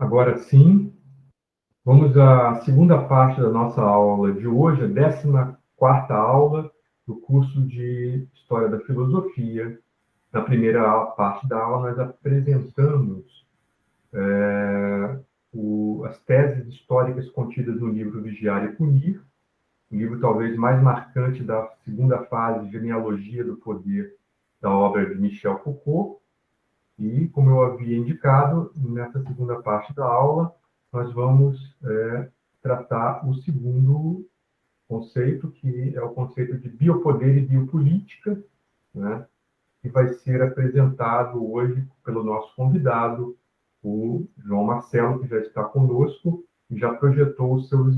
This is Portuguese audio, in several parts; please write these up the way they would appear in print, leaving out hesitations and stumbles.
Agora sim, vamos à segunda parte da nossa aula de hoje, a 14ª aula do curso de História da Filosofia. Na primeira parte da aula, nós apresentamos as teses históricas contidas no livro Vigiar e Punir, o livro talvez mais marcante da segunda fase, Genealogia do Poder, da obra de Michel Foucault. E, como eu havia indicado, nessa segunda parte da aula, nós vamos tratar o segundo conceito, que é o conceito de biopoder e biopolítica, né, que vai ser apresentado hoje pelo nosso convidado, o João Marcelo, que já está conosco e já projetou o seu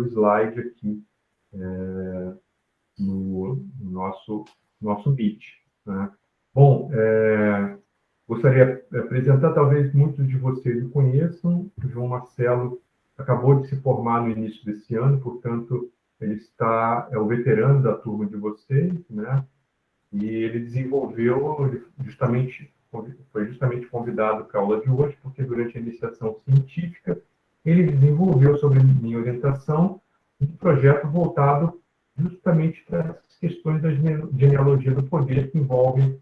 slide aqui no nosso Meet. Né? Bom, gostaria de apresentar, talvez muitos de vocês o conheçam, o João Marcelo acabou de se formar no início desse ano, portanto, ele é o veterano da turma de vocês, né? E ele foi justamente convidado para a aula de hoje, porque durante a iniciação científica, ele desenvolveu, sob minha orientação, um projeto voltado justamente para as questões da genealogia do poder, que envolvem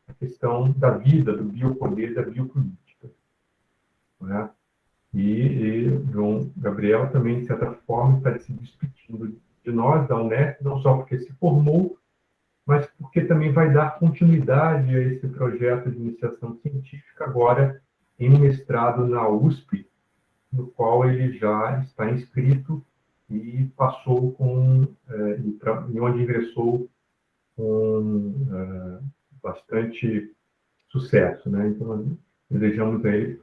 a questão da vida, do biopoder, da biopolítica. Né? E João Gabriel também, de certa forma, está se despedindo de nós, da Unesp, não só porque se formou, mas porque também vai dar continuidade a esse projeto de iniciação científica, agora em um mestrado na USP, no qual ele já está inscrito e passou e onde ingressou com bastante sucesso. Né? Então, desejamos a ele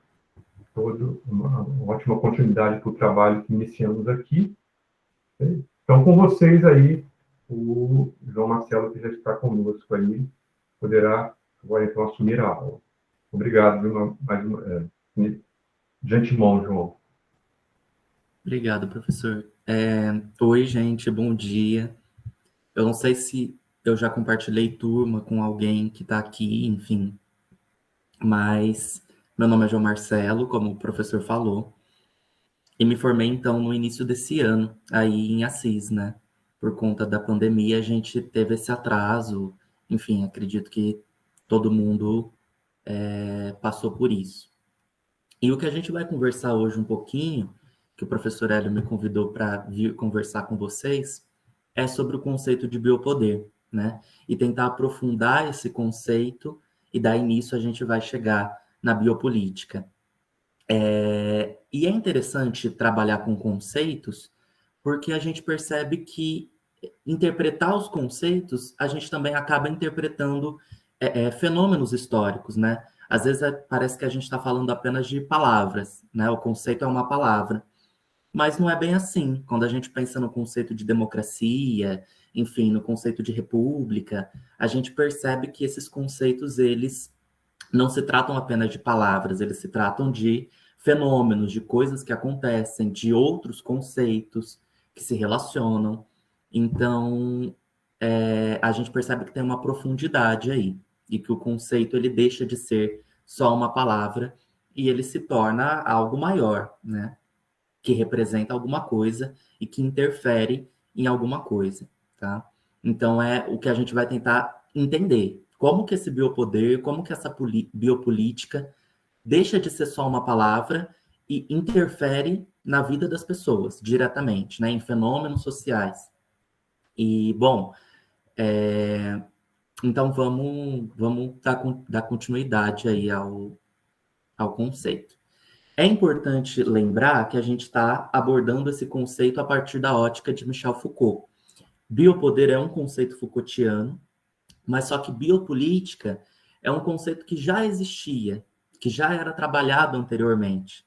uma ótima continuidade para o trabalho que iniciamos aqui. Então, com vocês aí, o João Marcelo, que já está conosco aí, poderá agora então assumir a aula. Obrigado de antemão, João. Obrigado, professor. Oi, gente, bom dia. Eu não sei se eu já compartilhei turma com alguém que está aqui, enfim, mas meu nome é João Marcelo, como o professor falou, e me formei, então, no início desse ano, aí em Assis, né? Por conta da pandemia, a gente teve esse atraso, enfim, acredito que todo mundo passou por isso. E o que a gente vai conversar hoje um pouquinho, que o professor Hélio me convidou para vir conversar com vocês, é sobre o conceito de biopoder, né? E tentar aprofundar esse conceito, e daí nisso a gente vai chegar na biopolítica. E é interessante trabalhar com conceitos, porque a gente percebe que interpretar os conceitos, a gente também acaba interpretando fenômenos históricos, né? Às vezes parece que a gente está falando apenas de palavras, né? O conceito é uma palavra, mas não é bem assim. Quando a gente pensa no conceito de democracia, enfim, no conceito de república, a gente percebe que esses conceitos, eles não se tratam apenas de palavras, eles se tratam de fenômenos, de coisas que acontecem, de outros conceitos que se relacionam. Então, a gente percebe que tem uma profundidade aí, e que o conceito ele deixa de ser só uma palavra e ele se torna algo maior, né? Que representa alguma coisa e que interfere em alguma coisa, tá? Então é o que a gente vai tentar entender. Como que esse biopoder, como que essa biopolítica deixa de ser só uma palavra e interfere na vida das pessoas diretamente, né, em fenômenos sociais. E, bom, então vamos dar continuidade aí ao conceito. É importante lembrar que a gente está abordando esse conceito a partir da ótica de Michel Foucault. Biopoder é um conceito Foucaultiano, mas só que biopolítica é um conceito que já existia, que já era trabalhado anteriormente.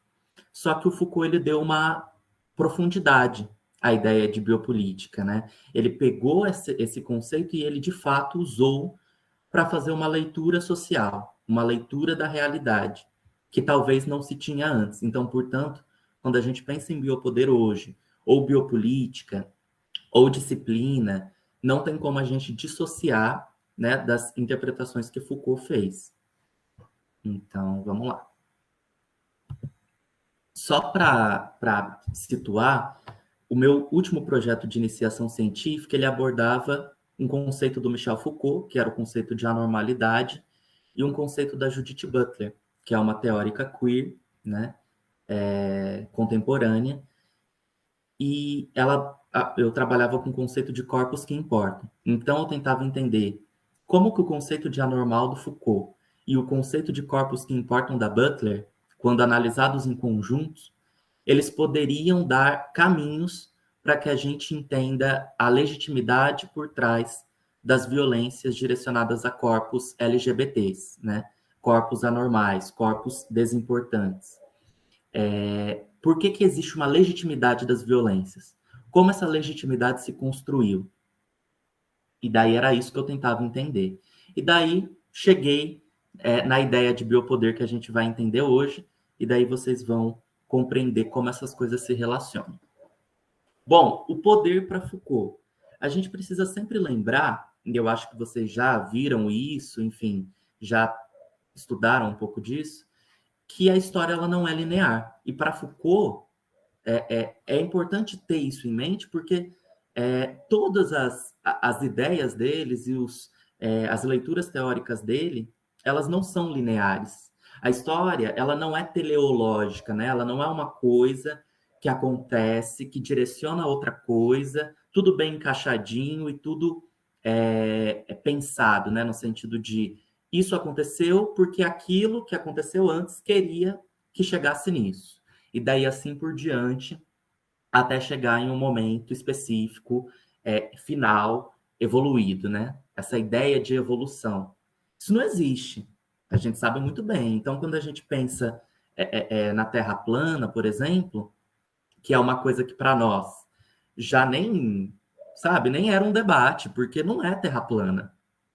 Só que o Foucault ele deu uma profundidade à ideia de biopolítica, né? Ele pegou esse conceito e ele de fato usou para fazer uma leitura social, uma leitura da realidade, que talvez não se tinha antes. Então, portanto, quando a gente pensa em biopoder hoje, ou biopolítica, ou disciplina, não tem como a gente dissociar, né, das interpretações que Foucault fez. Então, vamos lá. Só para situar, o meu último projeto de iniciação científica, ele abordava um conceito do Michel Foucault, que era o conceito de anormalidade, e um conceito da Judith Butler, que é uma teórica queer, né, contemporânea, e eu trabalhava com o conceito de corpos que importam. Então, eu tentava entender como que o conceito de anormal do Foucault e o conceito de corpos que importam da Butler, quando analisados em conjuntos, eles poderiam dar caminhos para que a gente entenda a legitimidade por trás das violências direcionadas a corpos LGBTs, né? Corpos anormais, corpos desimportantes. Por que existe uma legitimidade das violências? Como essa legitimidade se construiu? E daí era isso que eu tentava entender. E daí cheguei na ideia de biopoder que a gente vai entender hoje, e daí vocês vão compreender como essas coisas se relacionam. Bom, o poder para Foucault. A gente precisa sempre lembrar, e eu acho que vocês já viram isso, enfim, já estudaram um pouco disso, que a história ela não é linear. E para Foucault, é importante ter isso em mente, porque todas as ideias deles e as leituras teóricas dele, elas não são lineares. A história, ela não é teleológica, né? Ela não é uma coisa que acontece, que direciona a outra coisa, tudo bem encaixadinho e tudo pensado, né? No sentido de isso aconteceu porque aquilo que aconteceu antes queria que chegasse nisso. E daí assim por diante, até chegar em um momento específico, final, evoluído, né? Essa ideia de evolução. Isso não existe. A gente sabe muito bem. Então, quando a gente pensa na Terra plana, por exemplo, que é uma coisa que para nós já nem, sabe, nem era um debate, porque não é Terra plana.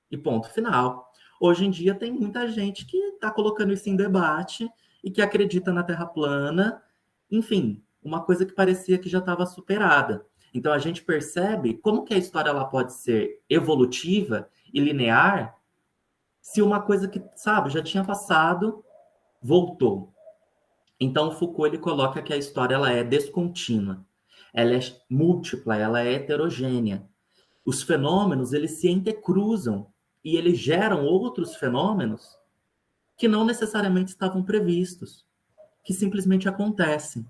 E ponto final. Hoje em dia tem muita gente que está colocando isso em debate e que acredita na Terra plana. Enfim, uma coisa que parecia que já estava superada. Então a gente percebe como que a história ela pode ser evolutiva e linear se uma coisa que, sabe, já tinha passado, voltou. Então Foucault ele coloca que a história ela é descontínua, ela é múltipla, ela é heterogênea. Os fenômenos eles se entrecruzam e eles geram outros fenômenos que não necessariamente estavam previstos, que simplesmente acontecem.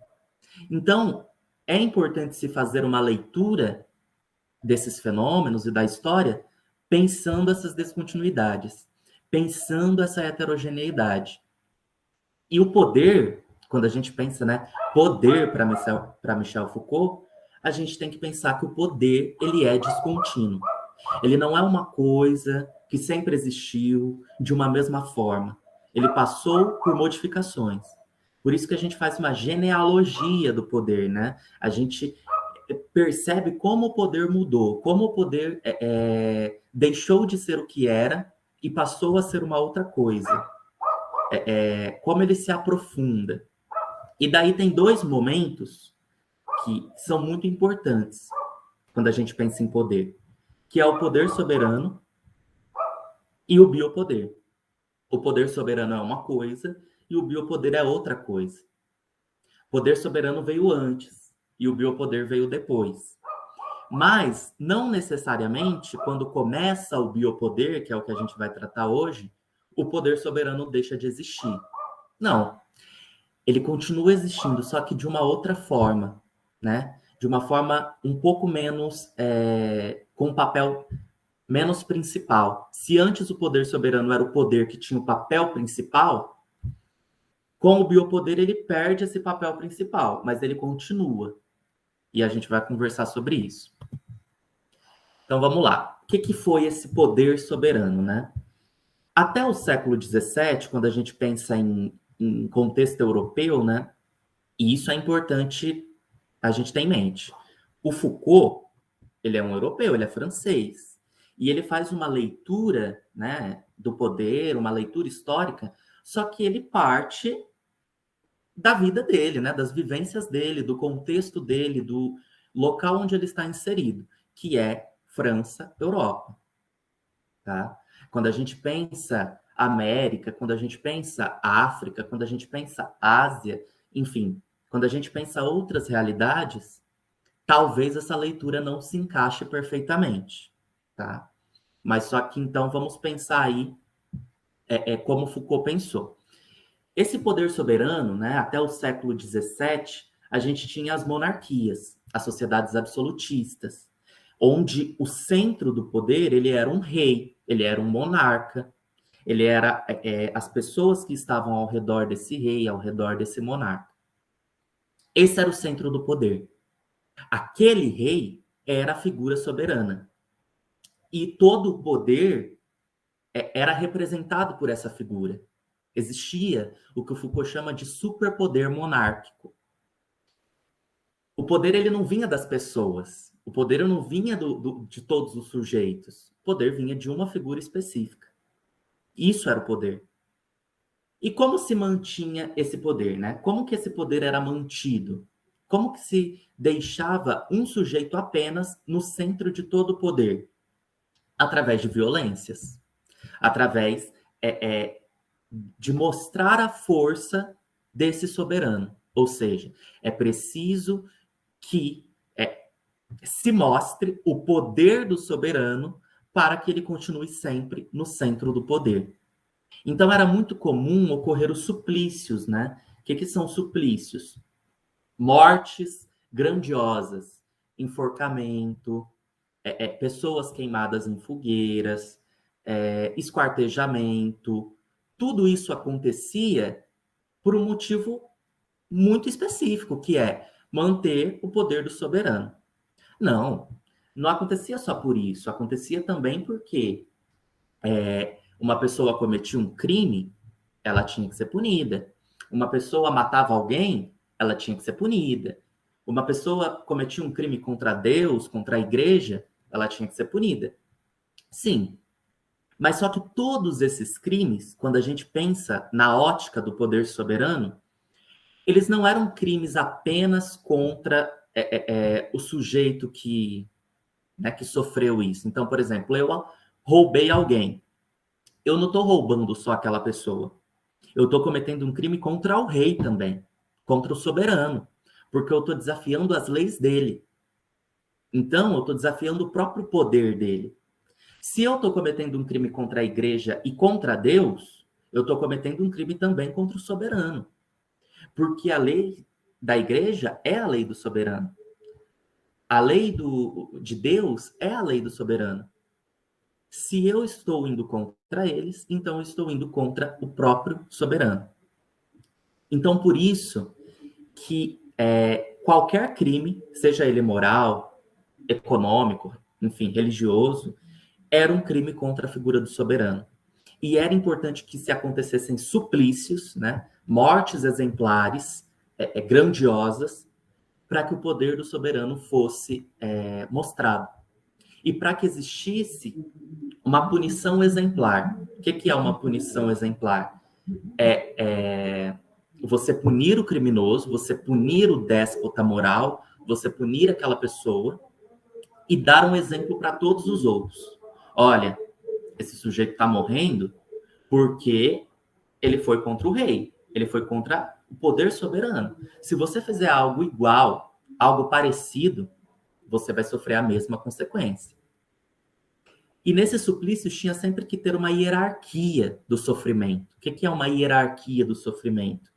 Então, é importante se fazer uma leitura desses fenômenos e da história pensando essas descontinuidades, pensando essa heterogeneidade. E o poder, quando a gente pensa, né, poder para Michel Foucault, a gente tem que pensar que o poder ele é descontínuo. Ele não é uma coisa que sempre existiu de uma mesma forma. Ele passou por modificações. Por isso que a gente faz uma genealogia do poder, né? A gente percebe como o poder mudou, como o poder deixou de ser o que era e passou a ser uma outra coisa. Como ele se aprofunda. E daí tem dois momentos que são muito importantes quando a gente pensa em poder, que é o poder soberano e o biopoder. O poder soberano é uma coisa e o biopoder é outra coisa. O poder soberano veio antes e o biopoder veio depois. Mas, não necessariamente, quando começa o biopoder, que é o que a gente vai tratar hoje, o poder soberano deixa de existir. Não. Ele continua existindo, só que de uma outra forma, né? De uma forma um pouco menos, com um papel menos principal. Se antes o poder soberano era o poder que tinha o papel principal, com o biopoder ele perde esse papel principal, mas ele continua. E a gente vai conversar sobre isso. Então vamos lá. O que foi esse poder soberano, né? Até o século XVII, quando a gente pensa em contexto europeu, né? E isso é importante a gente ter em mente. O Foucault, ele é um europeu, ele é francês. E ele faz uma leitura, né, do poder, uma leitura histórica, só que ele parte da vida dele, né, das vivências dele, do contexto dele, do local onde ele está inserido, que é França, Europa, tá? Quando a gente pensa América, quando a gente pensa África, quando a gente pensa Ásia, enfim, quando a gente pensa outras realidades, talvez essa leitura não se encaixe perfeitamente, tá? Mas só que então vamos pensar aí como Foucault pensou. Esse poder soberano, né, até o século XVII, a gente tinha as monarquias, as sociedades absolutistas, onde o centro do poder ele era um rei, ele era um monarca, ele era as pessoas que estavam ao redor desse rei, ao redor desse monarca. Esse era o centro do poder. Aquele rei era a figura soberana. E todo o poder era representado por essa figura. Existia o que o Foucault chama de superpoder monárquico. O poder ele não vinha das pessoas. O poder não vinha de todos os sujeitos. O poder vinha de uma figura específica. Isso era o poder. E como se mantinha esse poder, né? Como que esse poder era mantido? Como que se deixava um sujeito apenas no centro de todo o poder? Através de violências. Através de mostrar a força desse soberano. Ou seja, é preciso que se mostre o poder do soberano para que ele continue sempre no centro do poder. Então era muito comum ocorrer os suplícios, né? O que são suplícios? Mortes grandiosas, enforcamento, pessoas queimadas em fogueiras, esquartejamento. Tudo isso acontecia por um motivo muito específico, que é manter o poder do soberano. Não, não acontecia só por isso, acontecia também porque uma pessoa cometia um crime, ela tinha que ser punida. Uma pessoa matava alguém, ela tinha que ser punida. Uma pessoa cometia um crime contra Deus, contra a igreja, ela tinha que ser punida. Sim, mas só que todos esses crimes, quando a gente pensa na ótica do poder soberano, eles não eram crimes apenas contra o sujeito que sofreu isso. Então, por exemplo, eu roubei alguém. Eu não estou roubando só aquela pessoa. Eu estou cometendo um crime contra o rei também, contra o soberano, porque eu estou desafiando as leis dele. Então, eu estou desafiando o próprio poder dele. Se eu estou cometendo um crime contra a igreja e contra Deus, eu estou cometendo um crime também contra o soberano. Porque a lei da igreja é a lei do soberano. A lei de Deus é a lei do soberano. Se eu estou indo contra eles, então eu estou indo contra o próprio soberano. Então, por isso que qualquer crime, seja ele moral, econômico, enfim, religioso, era um crime contra a figura do soberano. E era importante que se acontecessem suplícios, né, mortes exemplares, grandiosas, para que o poder do soberano fosse mostrado. E para que existisse uma punição exemplar. O que é uma punição exemplar? Você punir o criminoso, você punir o déspota moral, você punir aquela pessoa e dar um exemplo para todos os outros. Olha, esse sujeito está morrendo porque ele foi contra o rei, ele foi contra o poder soberano. Se você fizer algo igual, algo parecido, você vai sofrer a mesma consequência. E nesses suplícios tinha sempre que ter uma hierarquia do sofrimento. O que é uma hierarquia do sofrimento?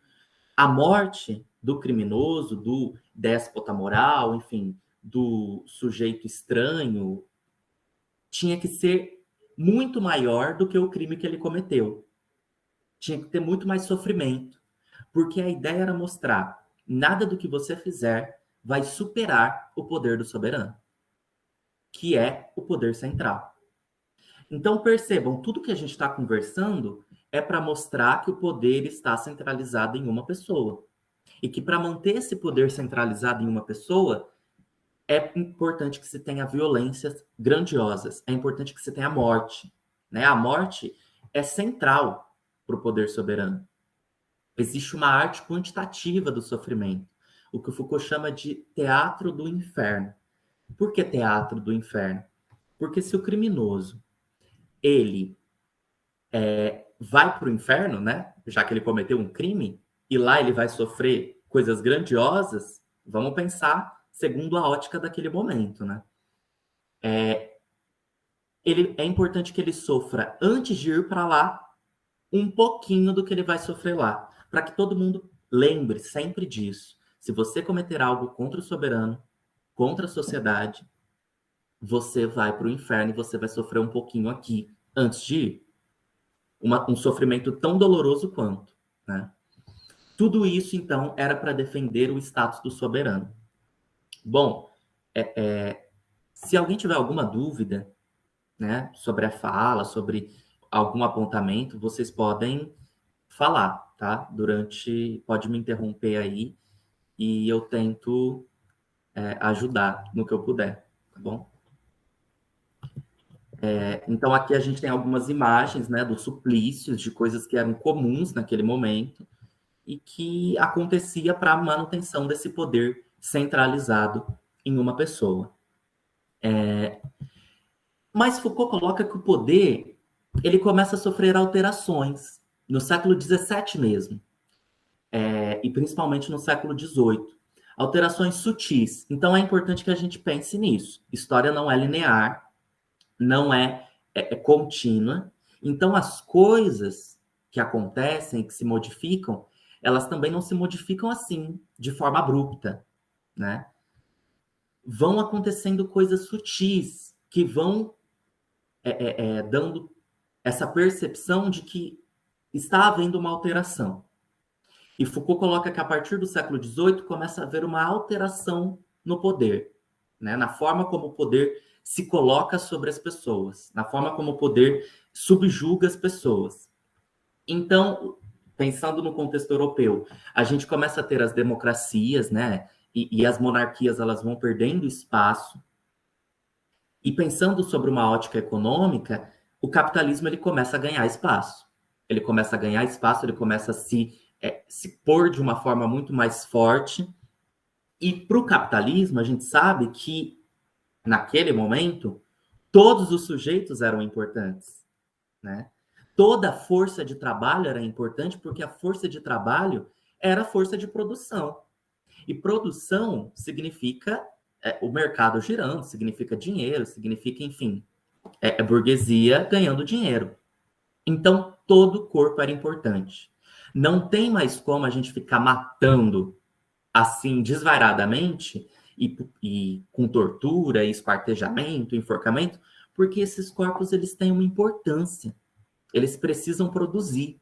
A morte do criminoso, do déspota moral, enfim, do sujeito estranho, tinha que ser muito maior do que o crime que ele cometeu. Tinha que ter muito mais sofrimento. Porque a ideia era mostrar: nada do que você fizer vai superar o poder do soberano, que é o poder central. Então, percebam, tudo que a gente está conversando é para mostrar que o poder está centralizado em uma pessoa. E que para manter esse poder centralizado em uma pessoa, é importante que se tenha violências grandiosas, é importante que se tenha morte. Né? A morte é central para o poder soberano. Existe uma arte quantitativa do sofrimento, o que o Foucault chama de teatro do inferno. Por que teatro do inferno? Porque se o criminoso ele vai para o inferno, né? Já que ele cometeu um crime, e lá ele vai sofrer coisas grandiosas, vamos pensar segundo a ótica daquele momento, né? É importante que ele sofra antes de ir para lá um pouquinho do que ele vai sofrer lá, para que todo mundo lembre sempre disso. Se você cometer algo contra o soberano, contra a sociedade, você vai para o inferno e você vai sofrer um pouquinho aqui antes de ir. Um sofrimento tão doloroso quanto, né? Tudo isso, então, era para defender o status do soberano. Bom, se alguém tiver alguma dúvida, né, sobre a fala, sobre algum apontamento, vocês podem falar, tá? Pode me interromper aí e eu tento ajudar no que eu puder, tá bom? Então aqui a gente tem algumas imagens, né, dos suplícios, de coisas que eram comuns naquele momento e que acontecia para a manutenção desse poder centralizado em uma pessoa. Mas Foucault coloca que o poder ele começa a sofrer alterações no século XVII mesmo, e principalmente no século XVIII. Alterações sutis. Então é importante que a gente pense nisso. História não é linear, não é contínua. Então as coisas que acontecem, que se modificam, elas também não se modificam assim, de forma abrupta, né? Vão acontecendo coisas sutis que vão dando essa percepção de que está havendo uma alteração. E Foucault coloca que a partir do século XVIII começa a haver uma alteração no poder, né? Na forma como o poder se coloca sobre as pessoas, na forma como o poder subjuga as pessoas. Então, pensando no contexto europeu, a gente começa a ter as democracias, né? E as monarquias elas vão perdendo espaço. E pensando sobre uma ótica econômica, o capitalismo ele começa a ganhar espaço. Ele começa a ganhar espaço, ele começa a se pôr de uma forma muito mais forte. E para o capitalismo, a gente sabe que, naquele momento, todos os sujeitos eram importantes, né? Toda a força de trabalho era importante porque a força de trabalho era a força de produção. E produção significa o mercado girando, significa dinheiro, significa, enfim, burguesia ganhando dinheiro. Então, todo o corpo era importante. Não tem mais como a gente ficar matando assim, desvairadamente, e com tortura, esquartejamento, enforcamento, porque esses corpos eles têm uma importância. Eles precisam produzir,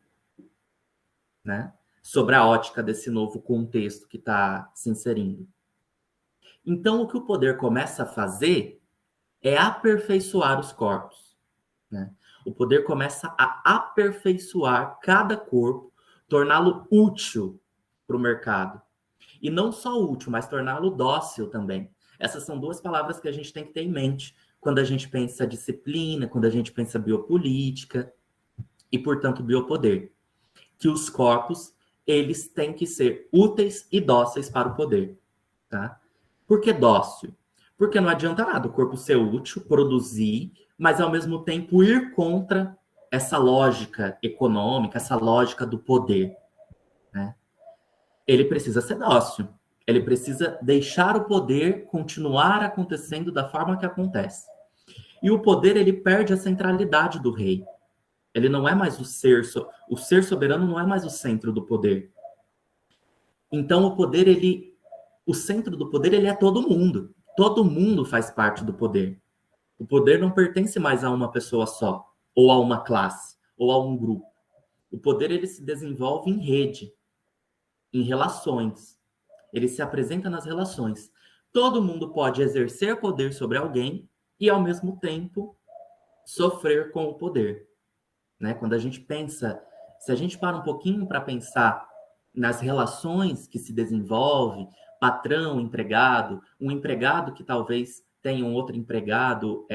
né? Sobre a ótica desse novo contexto que está se inserindo. Então, o que o poder começa a fazer é aperfeiçoar os corpos, né? O poder começa a aperfeiçoar cada corpo, torná-lo útil para o mercado. E não só útil, mas torná-lo dócil também. Essas são duas palavras que a gente tem que ter em mente quando a gente pensa disciplina, quando a gente pensa biopolítica e, portanto, biopoder. Que os corpos, eles têm que ser úteis e dóceis para o poder, tá? Por que dócil? Porque não adianta nada o corpo ser útil, produzir, mas ao mesmo tempo ir contra essa lógica econômica, essa lógica do poder, né? Ele precisa ser dócil. Ele precisa deixar o poder continuar acontecendo da forma que acontece. E o poder, ele perde a centralidade do rei. Ele não é mais o ser soberano não é mais o centro do poder. Então o poder, o centro do poder, ele é todo mundo. Todo mundo faz parte do poder. O poder não pertence mais a uma pessoa só, ou a uma classe, ou a um grupo. O poder, ele se desenvolve em rede, em relações. Ele se apresenta nas relações. Todo mundo pode exercer poder sobre alguém e, ao mesmo tempo, sofrer com o poder, né? Quando a gente pensa, se a gente para um pouquinho para pensar nas relações que se desenvolve, patrão, empregado, um empregado que talvez tenha um outro empregado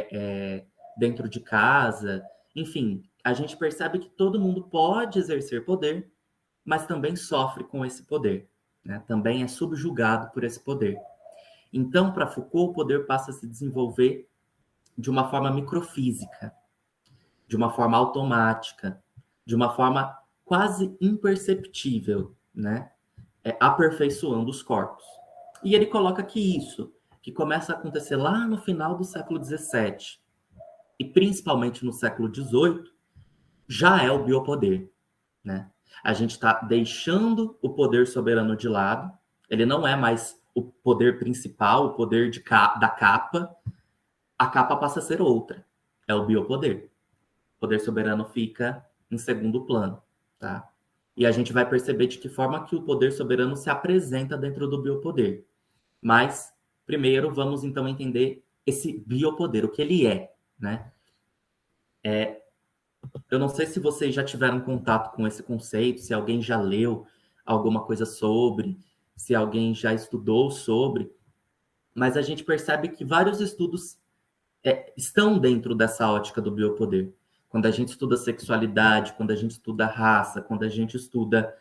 dentro de casa, enfim, a gente percebe que todo mundo pode exercer poder, mas também sofre com esse poder, né? Também é subjugado por esse poder. Então, para Foucault, o poder passa a se desenvolver de uma forma microfísica, de uma forma automática, de uma forma quase imperceptível, né? aperfeiçoando os corpos. E ele coloca que isso, que começa a acontecer lá no final do século XVII e principalmente no século XVIII, já é o biopoder, né? A gente está deixando o poder soberano de lado, ele não é mais o poder principal, o poder da capa, a capa passa a ser outra, é o biopoder. O poder soberano fica em segundo plano, tá? E a gente vai perceber de que forma que o poder soberano se apresenta dentro do biopoder. Mas, primeiro, vamos então entender esse biopoder, o que ele é, né? Eu não sei se vocês já tiveram contato com esse conceito, se alguém já leu alguma coisa sobre, se alguém já estudou sobre, mas a gente percebe que vários estudos estão dentro dessa ótica do biopoder. Quando a gente estuda sexualidade, quando a gente estuda raça, quando a gente estuda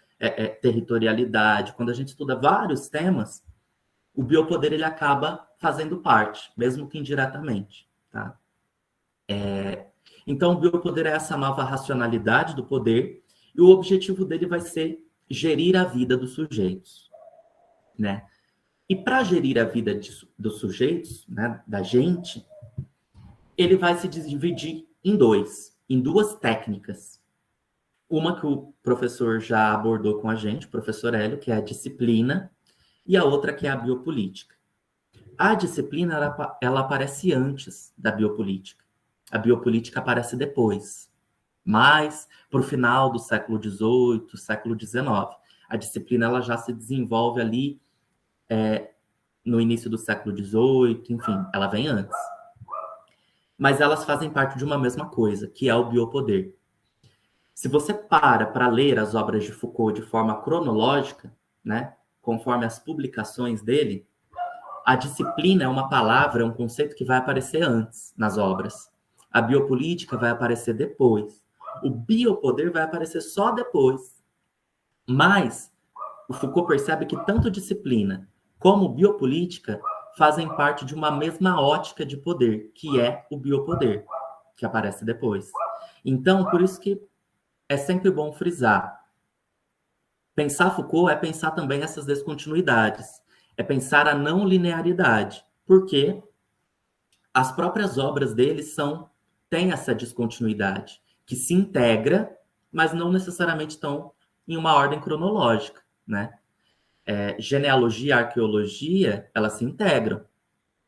territorialidade, quando a gente estuda vários temas, o biopoder ele acaba fazendo parte, mesmo que indiretamente, tá? Então, o biopoder é essa nova racionalidade do poder e o objetivo dele vai ser gerir a vida dos sujeitos, né? E para gerir a vida dos sujeitos, né, da gente, ele vai se dividir em duas técnicas. Uma que o professor já abordou com a gente, o professor Hélio, que é a disciplina, e a outra que é a biopolítica. A disciplina, ela aparece antes da biopolítica. A biopolítica aparece depois, mais para o final do século XVIII, século XIX. A disciplina ela já se desenvolve ali no início do século XVIII, enfim, ela vem antes. Mas elas fazem parte de uma mesma coisa, que é o biopoder. Se você para ler as obras de Foucault de forma cronológica, né, conforme as publicações dele, a disciplina é uma palavra, é um conceito que vai aparecer antes nas obras. A biopolítica vai aparecer depois. O biopoder vai aparecer só depois. Mas o Foucault percebe que tanto disciplina como biopolítica fazem parte de uma mesma ótica de poder, que é o biopoder, que aparece depois. Então, por isso que é sempre bom frisar. Pensar Foucault é pensar também essas descontinuidades, é pensar a não linearidade, porque as próprias obras dele têm essa descontinuidade, que se integra, mas não necessariamente estão em uma ordem cronológica, né? Genealogia e arqueologia, elas se integram,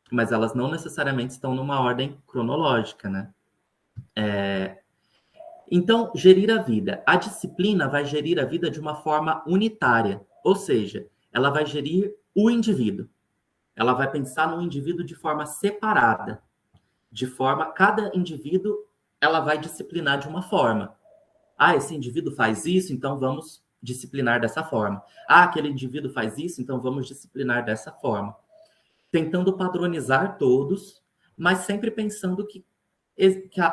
mas elas não necessariamente estão numa ordem cronológica, né? Então, gerir a vida. A disciplina vai gerir a vida de uma forma unitária, ou seja, ela vai gerir o indivíduo. Ela vai pensar no indivíduo de forma separada, cada indivíduo ela vai disciplinar de uma forma. Ah, esse indivíduo faz isso, então vamos disciplinar dessa forma. Ah, aquele indivíduo faz isso, então vamos disciplinar dessa forma. Tentando padronizar todos, mas sempre pensando que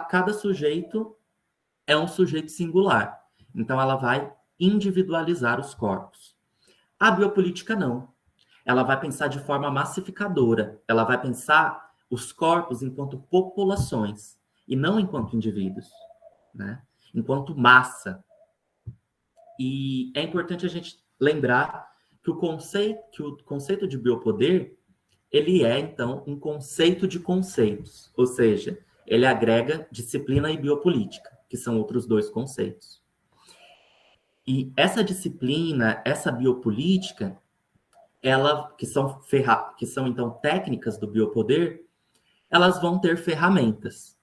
cada sujeito é um sujeito singular. Então, ela vai individualizar os corpos. A biopolítica não. Ela vai pensar de forma massificadora. Ela vai pensar os corpos enquanto populações e não enquanto indivíduos, né? Enquanto massa. E é importante a gente lembrar que o conceito de biopoder ele é, então, um conceito de conceitos, ou seja, ele agrega disciplina e biopolítica, que são outros dois conceitos. E essa disciplina, essa biopolítica, que são então técnicas do biopoder, elas vão ter ferramentas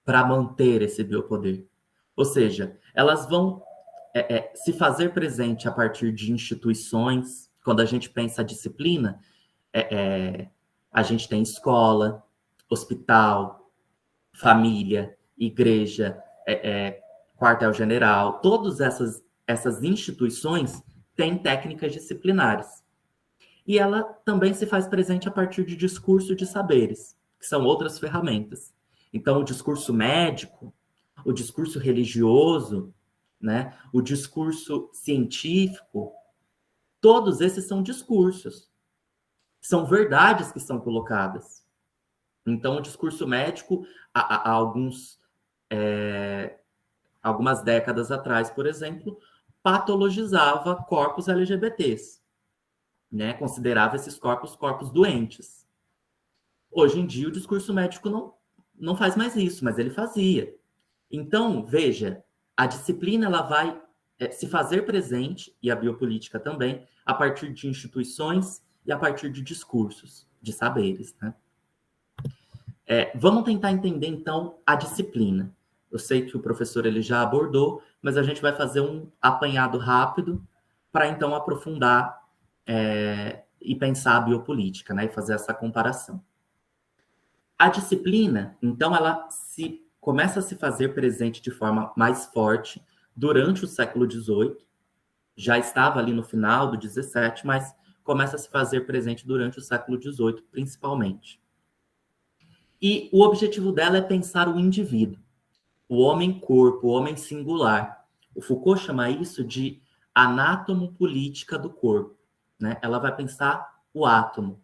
para manter esse biopoder. Ou seja, elas vão se fazer presente a partir de instituições. Quando a gente pensa a disciplina, a gente tem escola, hospital, família, igreja, quartel-general, todas essas instituições têm técnicas disciplinares. E ela também se faz presente a partir de discurso de saberes, que são outras ferramentas. Então, o discurso médico, o discurso religioso, né, o discurso científico, todos esses são discursos, são verdades que são colocadas. Então, o discurso médico, há algumas décadas atrás, por exemplo, patologizava corpos LGBTs, né? Considerava esses corpos doentes. Hoje em dia, o discurso médico não faz mais isso, mas ele fazia. Então, veja, a disciplina ela vai se fazer presente, e a biopolítica também, a partir de instituições e a partir de discursos, de saberes, né? Vamos tentar entender, então, a disciplina. Eu sei que o professor ele já abordou, mas a gente vai fazer um apanhado rápido para, então, aprofundar e pensar a biopolítica, né? E fazer essa comparação. A disciplina, então, ela começa a se fazer presente de forma mais forte durante o século XVIII. Já estava ali no final do XVII, mas começa a se fazer presente durante o século XVIII, principalmente. E o objetivo dela é pensar o indivíduo, o homem-corpo, o homem singular. O Foucault chama isso de anátomo-política do corpo, né? Ela vai pensar o átomo,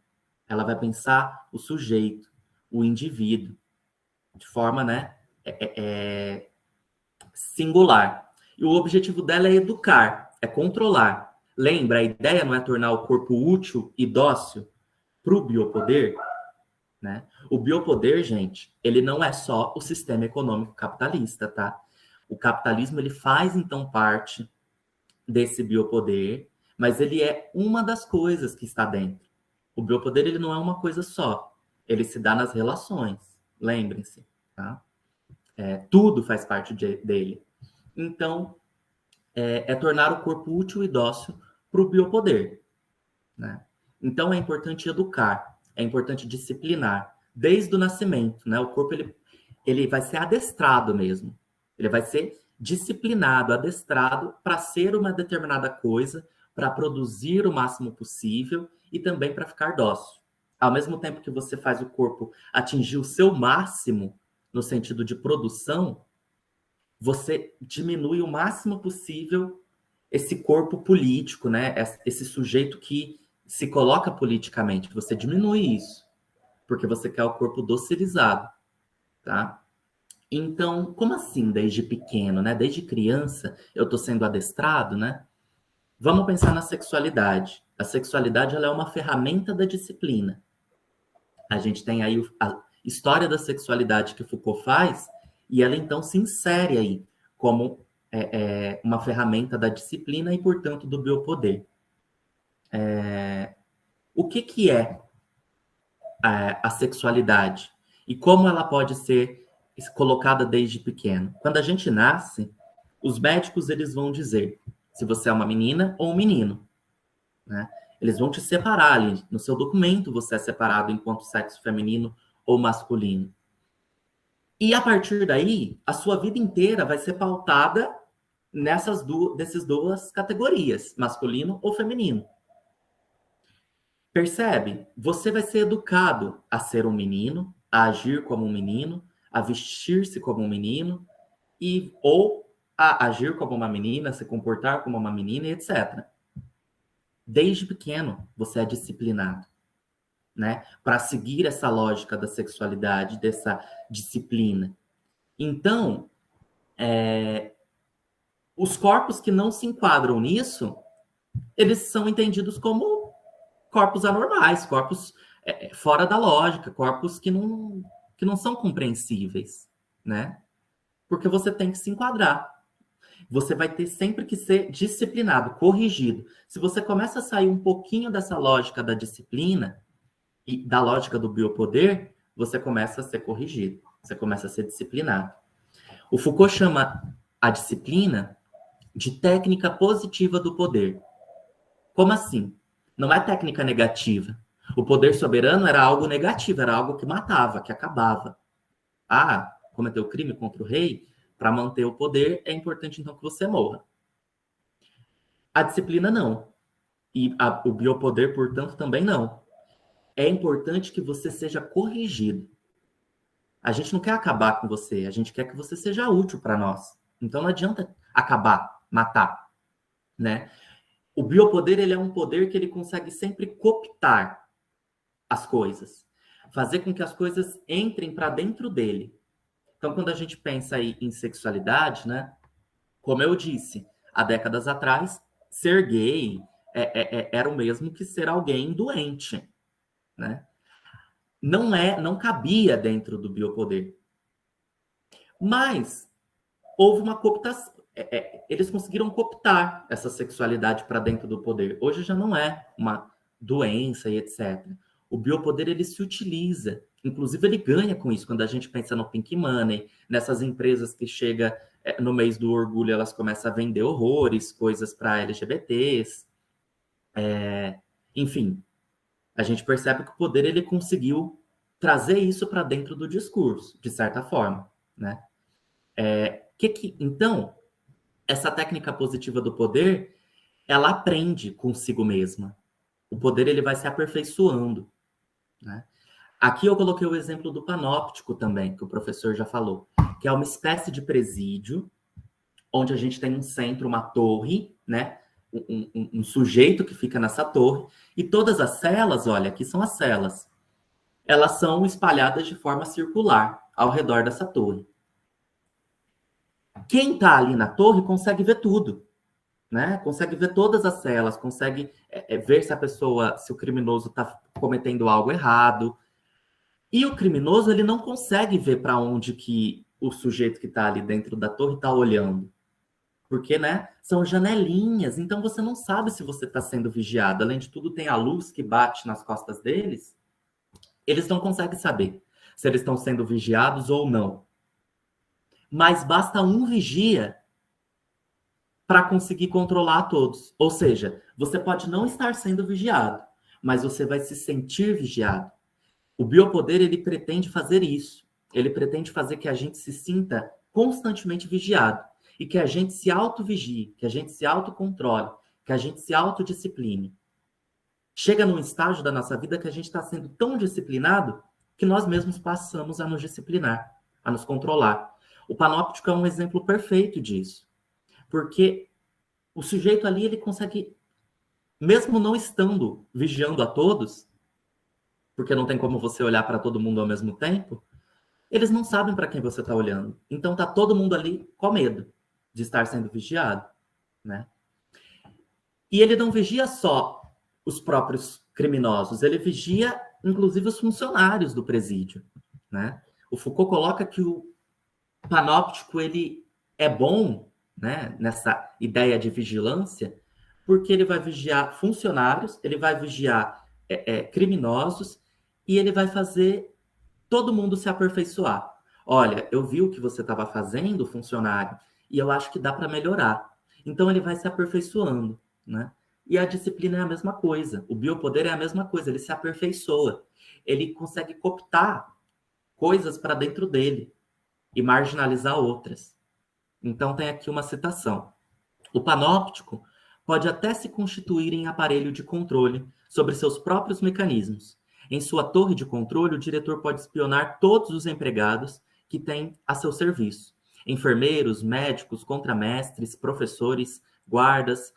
ela vai pensar o sujeito, o indivíduo, de forma, né, singular. E o objetivo dela é educar, é controlar. Lembra, a ideia não é tornar o corpo útil e dócil para o biopoder, né? O biopoder, gente, ele não é só o sistema econômico capitalista, tá? O capitalismo, ele faz, então, parte desse biopoder, mas ele é uma das coisas que está dentro. O biopoder, ele não é uma coisa só. Ele se dá nas relações, lembrem-se, tá? Tudo faz parte dele. Então, tornar o corpo útil e dócil para o biopoder, né? Então, é importante educar, é importante disciplinar, desde o nascimento, né? O corpo, ele vai ser adestrado mesmo. Ele vai ser disciplinado, adestrado para ser uma determinada coisa, para produzir o máximo possível e também para ficar dócil. Ao mesmo tempo que você faz o corpo atingir o seu máximo, no sentido de produção, você diminui o máximo possível esse corpo político, né? Esse sujeito que se coloca politicamente. Você diminui isso, porque você quer o corpo docilizado, tá? Então, como assim desde pequeno, né? Desde criança eu tô sendo adestrado, né? Vamos pensar na sexualidade. A sexualidade ela é uma ferramenta da disciplina. A gente tem aí a história da sexualidade que Foucault faz, e ela então se insere aí como uma ferramenta da disciplina e, portanto, do biopoder. O que é a sexualidade? E como ela pode ser colocada desde pequeno? Quando a gente nasce, os médicos eles vão dizer se você é uma menina ou um menino, né? Eles vão te separar ali. No seu documento, você é separado enquanto sexo feminino ou masculino. E a partir daí, a sua vida inteira vai ser pautada dessas duas categorias, masculino ou feminino. Percebe? Você vai ser educado a ser um menino, a agir como um menino, a vestir-se como um menino, ou a agir como uma menina, se comportar como uma menina, etc. Desde pequeno, você é disciplinado, né? Para seguir essa lógica da sexualidade, dessa disciplina. Então, os corpos que não se enquadram nisso, eles são entendidos como corpos anormais, corpos fora da lógica, corpos que não são compreensíveis, né? Porque você tem que se enquadrar. Você vai ter sempre que ser disciplinado, corrigido. Se você começa a sair um pouquinho dessa lógica da disciplina e da lógica do biopoder, você começa a ser corrigido, você começa a ser disciplinado. O Foucault chama a disciplina de técnica positiva do poder. Como assim? Não é técnica negativa. O poder soberano era algo negativo, era algo que matava, que acabava. Ah, cometeu crime contra o rei? Para manter o poder, é importante então que você morra. A disciplina não. E o biopoder, portanto, também não. É importante que você seja corrigido. A gente não quer acabar com você, a gente quer que você seja útil para nós. Então não adianta acabar, matar, né? O biopoder, ele é um poder que ele consegue sempre cooptar as coisas, fazer com que as coisas entrem para dentro dele. Então, quando a gente pensa aí em sexualidade, né? Como eu disse, há décadas atrás, ser gay era o mesmo que ser alguém doente, né? Não cabia dentro do biopoder. Mas houve uma cooptação. Eles conseguiram cooptar essa sexualidade para dentro do poder. Hoje já não é uma doença e etc. O biopoder ele se utiliza, inclusive ele ganha com isso. Quando a gente pensa no Pink Money, nessas empresas que chega no mês do orgulho, elas começam a vender horrores, coisas para LGBTs, enfim, a gente percebe que o poder ele conseguiu trazer isso para dentro do discurso, de certa forma, né? Então, essa técnica positiva do poder, ela aprende consigo mesma. O poder ele vai se aperfeiçoando, né? Aqui eu coloquei o exemplo do panóptico também, que o professor já falou, que é uma espécie de presídio, onde a gente tem um centro, uma torre, né? Um sujeito que fica nessa torre, e todas as celas, olha, aqui são as celas, elas são espalhadas de forma circular ao redor dessa torre. Quem está ali na torre consegue ver tudo, né? Consegue ver todas as celas, consegue ver se a pessoa, se o criminoso está cometendo algo errado. E o criminoso, ele não consegue ver para onde que o sujeito que está ali dentro da torre está olhando. Porque, né, são janelinhas, então você não sabe se você está sendo vigiado. Além de tudo, tem a luz que bate nas costas deles. Eles não conseguem saber se eles estão sendo vigiados ou não. Mas basta um vigia para conseguir controlar a todos. Ou seja, você pode não estar sendo vigiado, mas você vai se sentir vigiado. O biopoder, ele pretende fazer isso. Ele pretende fazer que a gente se sinta constantemente vigiado e que a gente se autovigie, que a gente se autocontrole, que a gente se autodiscipline. Chega num estágio da nossa vida que a gente está sendo tão disciplinado que nós mesmos passamos a nos disciplinar, a nos controlar. O panóptico é um exemplo perfeito disso. Porque o sujeito ali, ele consegue, mesmo não estando vigiando a todos, porque não tem como você olhar para todo mundo ao mesmo tempo, eles não sabem para quem você está olhando. Então tá todo mundo ali com medo de estar sendo vigiado, né? E ele não vigia só os próprios criminosos, ele vigia inclusive os funcionários do presídio, né? O Foucault coloca que o panóptico ele é bom, né, nessa ideia de vigilância, porque ele vai vigiar funcionários, ele vai vigiar criminosos e ele vai fazer todo mundo se aperfeiçoar. Olha, eu vi o que você estava fazendo, funcionário, e eu acho que dá para melhorar. Então ele vai se aperfeiçoando, né? E a disciplina é a mesma coisa, o biopoder é a mesma coisa, ele se aperfeiçoa, ele consegue cooptar coisas para dentro dele e marginalizar outras. Então tem aqui uma citação. O panóptico pode até se constituir em aparelho de controle sobre seus próprios mecanismos. Em sua torre de controle, o diretor pode espionar todos os empregados que tem a seu serviço. Enfermeiros, médicos, contramestres, professores, guardas,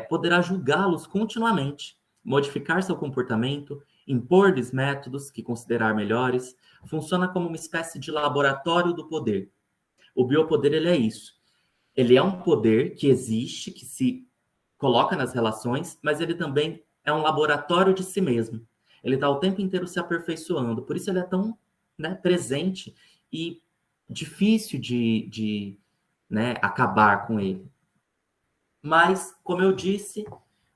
poderá julgá-los continuamente, modificar seu comportamento, impor-lhes métodos que considerar melhores. Funciona como uma espécie de laboratório do poder. O biopoder, ele é isso. Ele é um poder que existe, que se coloca nas relações, mas ele também é um laboratório de si mesmo. Ele está o tempo inteiro se aperfeiçoando. Por isso ele é tão, né, presente e difícil de acabar com ele. Mas, como eu disse,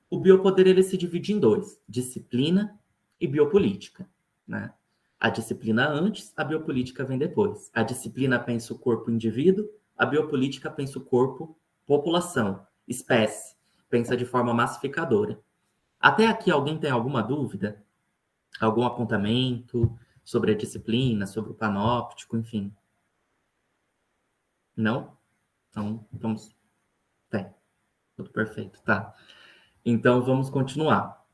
o biopoder ele se divide em dois: disciplina e biopolítica, né? A disciplina antes, a biopolítica vem depois. A disciplina pensa o corpo indivíduo, a biopolítica pensa o corpo população, espécie, pensa de forma massificadora. Até aqui alguém tem alguma dúvida? Algum apontamento sobre a disciplina, sobre o panóptico, enfim? Não? Então, vamos... Tem. Tudo perfeito, tá. Então, vamos continuar.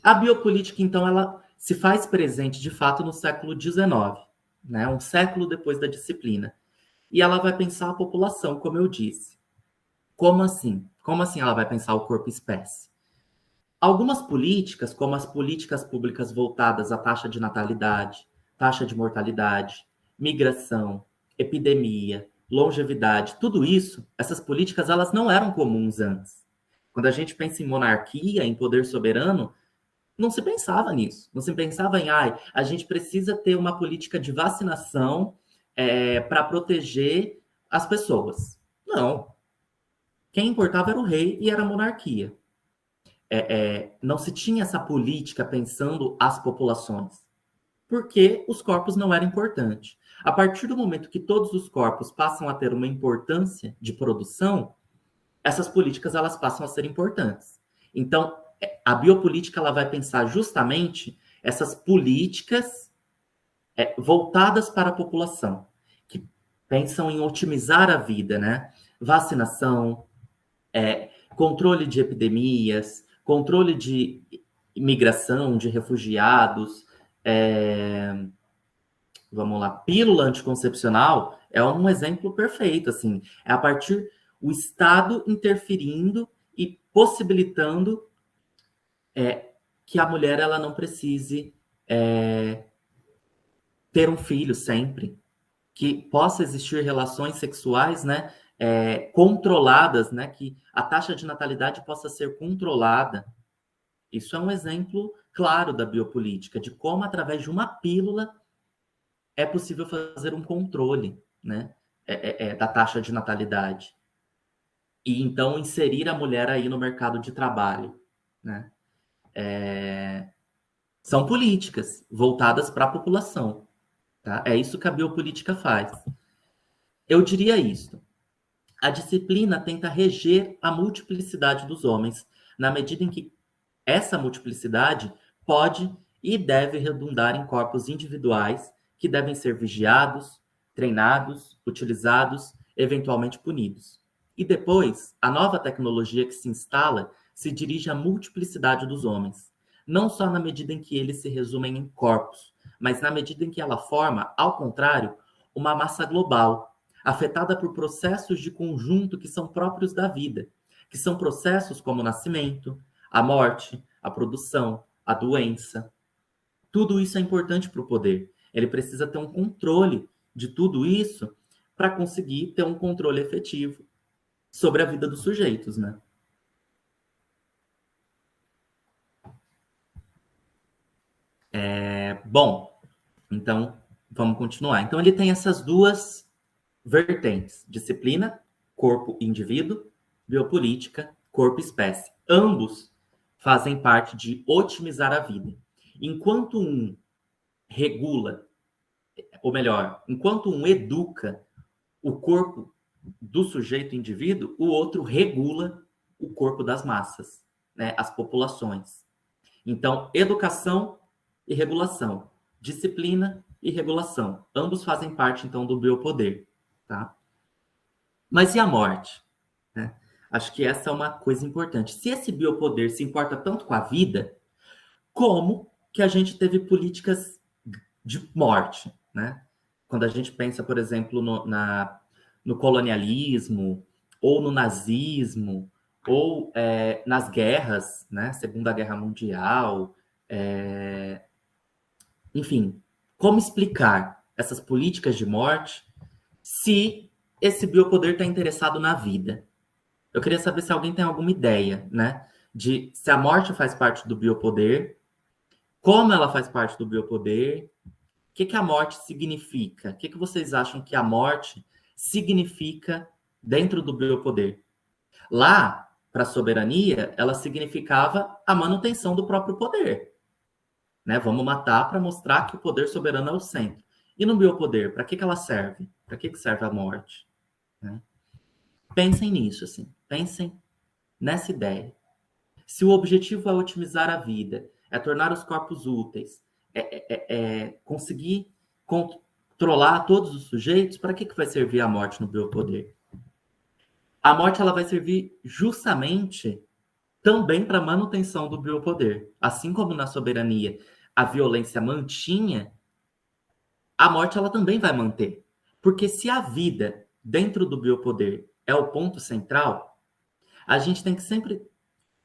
A biopolítica, então, ela se faz presente, de fato, no século XIX, né? Um século depois da disciplina. E ela vai pensar a população, como eu disse. Como assim? Como assim ela vai pensar o corpo-espécie? Algumas políticas, como as políticas públicas voltadas à taxa de natalidade, taxa de mortalidade, migração, epidemia, longevidade, tudo isso, essas políticas, elas não eram comuns antes. Quando a gente pensa em monarquia, em poder soberano, não se pensava nisso. Não se pensava em, a gente precisa ter uma política de vacinação para proteger as pessoas. Não. Quem importava era o rei e era a monarquia. Não se tinha essa política pensando as populações, porque os corpos não eram importantes. A partir do momento que todos os corpos passam a ter uma importância de produção, essas políticas elas passam a ser importantes. Então, a biopolítica ela vai pensar justamente essas políticas voltadas para a população, que pensam em otimizar a vida, né? Vacinação, controle de epidemias, controle de imigração, de refugiados, vamos lá, pílula anticoncepcional é um exemplo perfeito, assim, é a partir o Estado interferindo e possibilitando que a mulher ela não precise ter um filho sempre, que possa existir relações sexuais, né, controladas, né, que a taxa de natalidade possa ser controlada. Isso é um exemplo claro da biopolítica, de como através de uma pílula é possível fazer um controle, né, da taxa de natalidade. E então inserir a mulher aí no mercado de trabalho, né? São políticas voltadas para a população, tá? É isso que a biopolítica faz. Eu diria isso. A disciplina tenta reger a multiplicidade dos homens, na medida em que essa multiplicidade pode e deve redundar em corpos individuais que devem ser vigiados, treinados, utilizados, eventualmente punidos. E depois, a nova tecnologia que se instala se dirige à multiplicidade dos homens, não só na medida em que eles se resumem em corpos, mas na medida em que ela forma, ao contrário, uma massa global, afetada por processos de conjunto que são próprios da vida, que são processos como o nascimento, a morte, a produção, a doença. Tudo isso é importante para o poder. Ele precisa ter um controle de tudo isso para conseguir ter um controle efetivo sobre a vida dos sujeitos, né? Bom, então vamos continuar. Então ele tem essas duas vertentes: disciplina, corpo indivíduo, biopolítica, corpo espécie. Ambos fazem parte de otimizar a vida. Enquanto um regula, ou melhor, enquanto um educa o corpo do sujeito indivíduo, o outro regula o corpo das massas, né, as populações. Então, educação e regulação, disciplina e regulação, ambos fazem parte então do biopoder, tá? Mas e a morte? Né? Acho que essa é uma coisa importante. Se esse biopoder se importa tanto com a vida, como que a gente teve políticas de morte, né? Quando a gente pensa, por exemplo, no colonialismo, ou no nazismo, ou nas guerras, né? Segunda Guerra Mundial, enfim, como explicar essas políticas de morte se esse biopoder está interessado na vida? Eu queria saber se alguém tem alguma ideia, né? De se a morte faz parte do biopoder, como ela faz parte do biopoder, o que a morte significa? O que vocês acham que a morte significa dentro do biopoder? Lá, para a soberania, ela significava a manutenção do próprio poder. Né? Vamos matar para mostrar que o poder soberano é o centro. E no biopoder, para que ela serve? Para que serve a morte? Né? Pensem nisso, assim. Pensem nessa ideia. Se o objetivo é otimizar a vida, é tornar os corpos úteis, conseguir controlar todos os sujeitos, para que vai servir a morte no biopoder? A morte ela vai servir justamente também para a manutenção do biopoder. Assim como na soberania a violência mantinha, a morte ela também vai manter. Porque se a vida dentro do biopoder é o ponto central, a gente tem que sempre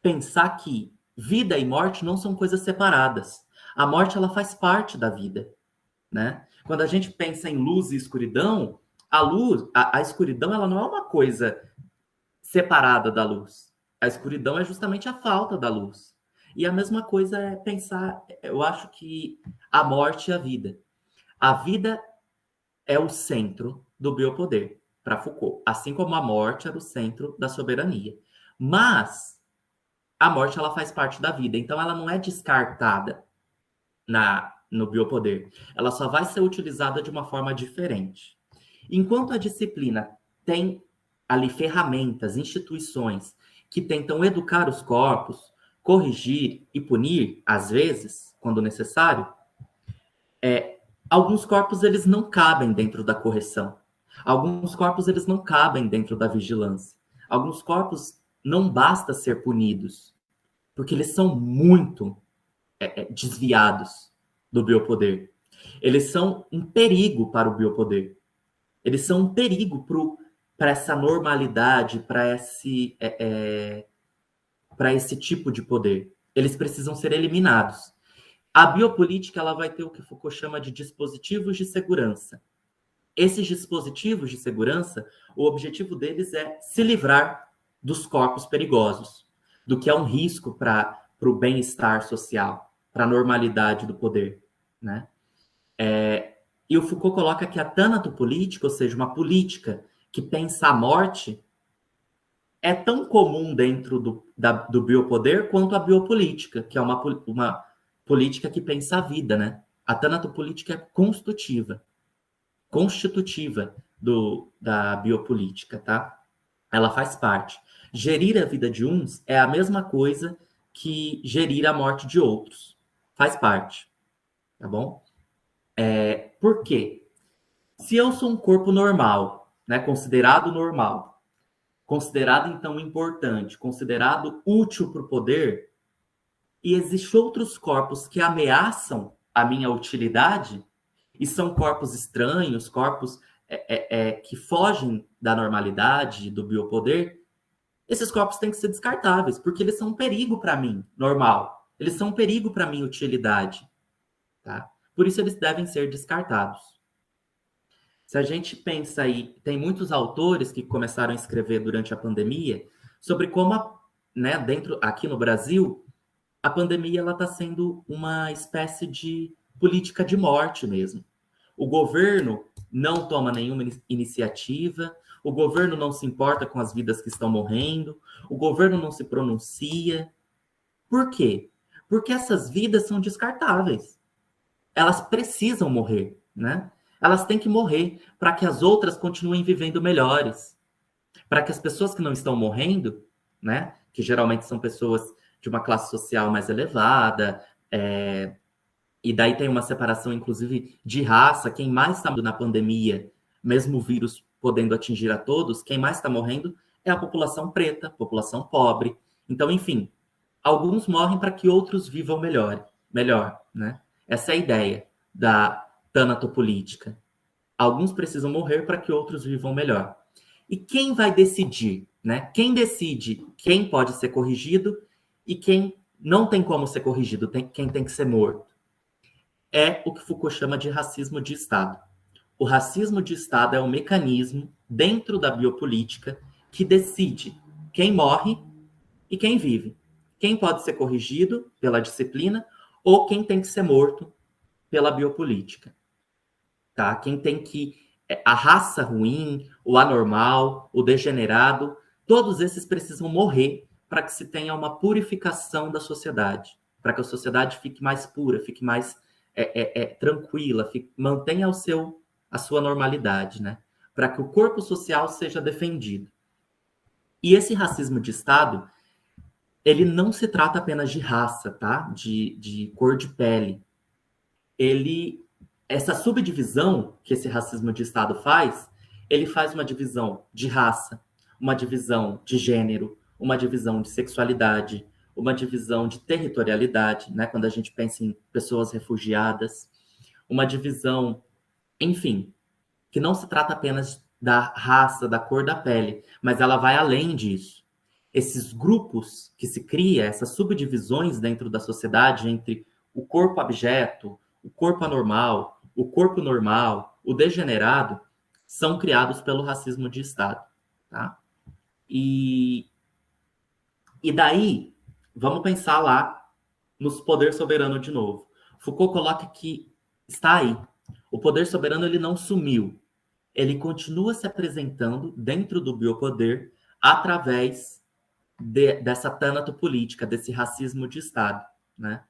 pensar que vida e morte não são coisas separadas. A morte ela faz parte da vida, né? Quando a gente pensa em luz e escuridão, A luz, a escuridão, ela não é uma coisa separada da luz. A escuridão é justamente a falta da luz. E a mesma coisa é pensar, eu acho que a morte e a vida. A vida é o centro do biopoder, para Foucault, assim como a morte era o centro da soberania. Mas a morte ela faz parte da vida, então ela não é descartada no biopoder. Ela só vai ser utilizada de uma forma diferente. Enquanto a disciplina tem ali ferramentas, instituições que tentam educar os corpos, corrigir e punir, às vezes, quando necessário, alguns corpos eles não cabem dentro da correção. Alguns corpos eles não cabem dentro da vigilância. Alguns corpos não basta ser punidos, porque eles são muito desviados do biopoder. Eles são um perigo para o biopoder. Eles são um perigo para essa normalidade, para esse tipo de poder. Eles precisam ser eliminados. A biopolítica ela vai ter o que Foucault chama de dispositivos de segurança. Esses dispositivos de segurança, o objetivo deles é se livrar dos corpos perigosos, do que é um risco para o bem-estar social, para a normalidade do poder, né? E o Foucault coloca que a tanatopolítica, ou seja, uma política que pensa a morte, é tão comum dentro do biopoder quanto a biopolítica, que é uma política que pensa a vida, né? A tanatopolítica é constitutiva da biopolítica, tá? Ela faz parte. Gerir a vida de uns é a mesma coisa que gerir a morte de outros. Faz parte, tá bom? Por quê? Se eu sou um corpo normal, né, considerado normal, considerado então importante, considerado útil para o poder, e existem outros corpos que ameaçam a minha utilidade, e são corpos estranhos, corpos que fogem da normalidade, do biopoder, esses corpos têm que ser descartáveis, porque eles são um perigo para mim, normal. Eles são um perigo para minha utilidade. Tá? Por isso eles devem ser descartados. Se a gente pensa aí, tem muitos autores que começaram a escrever durante a pandemia sobre como, aqui no Brasil, a pandemia ela está sendo uma espécie de política de morte mesmo. O governo não toma nenhuma iniciativa, o governo não se importa com as vidas que estão morrendo, o governo não se pronuncia. Por quê? Porque essas vidas são descartáveis. Elas precisam morrer, né? Elas têm que morrer para que as outras continuem vivendo melhores. Para que as pessoas que não estão morrendo, né? Que geralmente são pessoas de uma classe social mais elevada, e daí tem uma separação, inclusive, de raça. Quem mais está na pandemia, mesmo o vírus podendo atingir a todos, quem mais está morrendo é a população preta, população pobre. Então, enfim, alguns morrem para que outros vivam melhor, né? Essa é a ideia da tanatopolítica. Alguns precisam morrer para que outros vivam melhor. E quem vai decidir, né? Quem decide quem pode ser corrigido e quem não tem como ser corrigido, quem tem que ser morto? É o que Foucault chama de racismo de Estado. O racismo de Estado é um mecanismo dentro da biopolítica que decide quem morre e quem vive. Quem pode ser corrigido pela disciplina ou quem tem que ser morto pela biopolítica. Tá? Quem tem que... A raça ruim, o anormal, o degenerado, todos esses precisam morrer para que se tenha uma purificação da sociedade, para que a sociedade fique mais pura, fique mais tranquila, mantenha a sua normalidade, né? Para que o corpo social seja defendido. E esse racismo de Estado, ele não se trata apenas de raça, tá? De cor de pele. Essa subdivisão que esse racismo de Estado faz, ele faz uma divisão de raça, uma divisão de gênero, uma divisão de sexualidade, uma divisão de territorialidade, né? Quando a gente pensa em pessoas refugiadas, uma divisão, enfim, que não se trata apenas da raça, da cor da pele, mas ela vai além disso. Esses grupos que se cria, essas subdivisões dentro da sociedade entre o corpo abjeto, o corpo anormal, o corpo normal, o degenerado, são criados pelo racismo de Estado, tá? E daí, vamos pensar lá nos poder soberano de novo. Foucault coloca que está aí. O poder soberano ele não sumiu. Ele continua se apresentando dentro do biopoder através dessa tânatopolítica, desse racismo de Estado, né?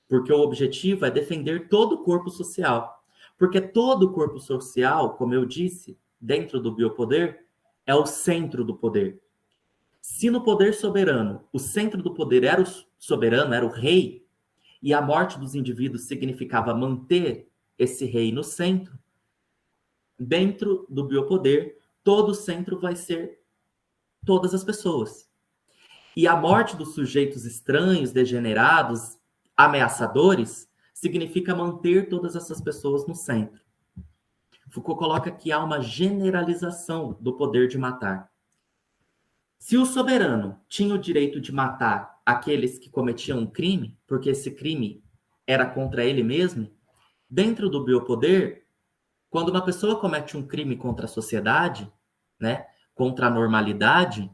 Porque o objetivo é defender todo o corpo social. Porque todo o corpo social, como eu disse, dentro do biopoder, é o centro do poder. Se no poder soberano o centro do poder era o soberano, era o rei, e a morte dos indivíduos significava manter esse rei no centro, dentro do biopoder, todo o centro vai ser todas as pessoas. E a morte dos sujeitos estranhos, degenerados, ameaçadores, significa manter todas essas pessoas no centro. Foucault coloca que há uma generalização do poder de matar. Se o soberano tinha o direito de matar aqueles que cometiam um crime, porque esse crime era contra ele mesmo, dentro do biopoder, quando uma pessoa comete um crime contra a sociedade, né, contra a normalidade,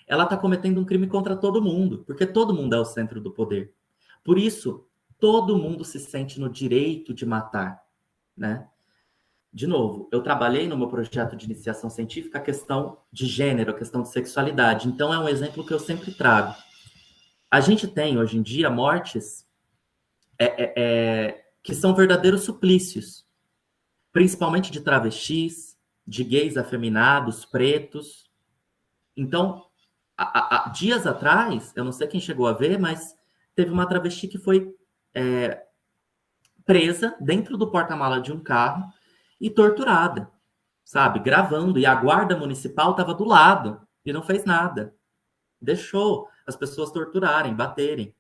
ela está cometendo um crime contra todo mundo, porque todo mundo é o centro do poder. Por isso, todo mundo se sente no direito de matar, né? De novo, eu trabalhei no meu projeto de iniciação científica a questão de gênero, a questão de sexualidade. Então, é um exemplo que eu sempre trago. A gente tem, hoje em dia, mortes que são verdadeiros suplícios, principalmente de travestis, de gays afeminados, pretos. Então, dias atrás, eu não sei quem chegou a ver, mas teve uma travesti que foi presa dentro do porta-mala de um carro e torturada, sabe? Gravando. E a guarda municipal estava do lado e não fez nada. Deixou as pessoas torturarem, baterem.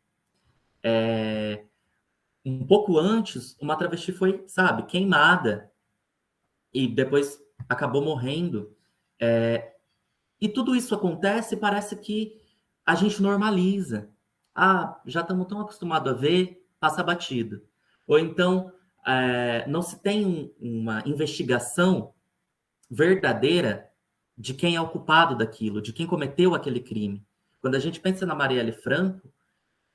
Um pouco antes, uma travesti foi, sabe, queimada e depois acabou morrendo. E tudo isso acontece e parece que a gente normaliza. Ah, já estamos tão acostumados a ver, passa batido. Ou então, não se tem uma investigação verdadeira de quem é o culpado daquilo, de quem cometeu aquele crime. Quando a gente pensa na Marielle Franco,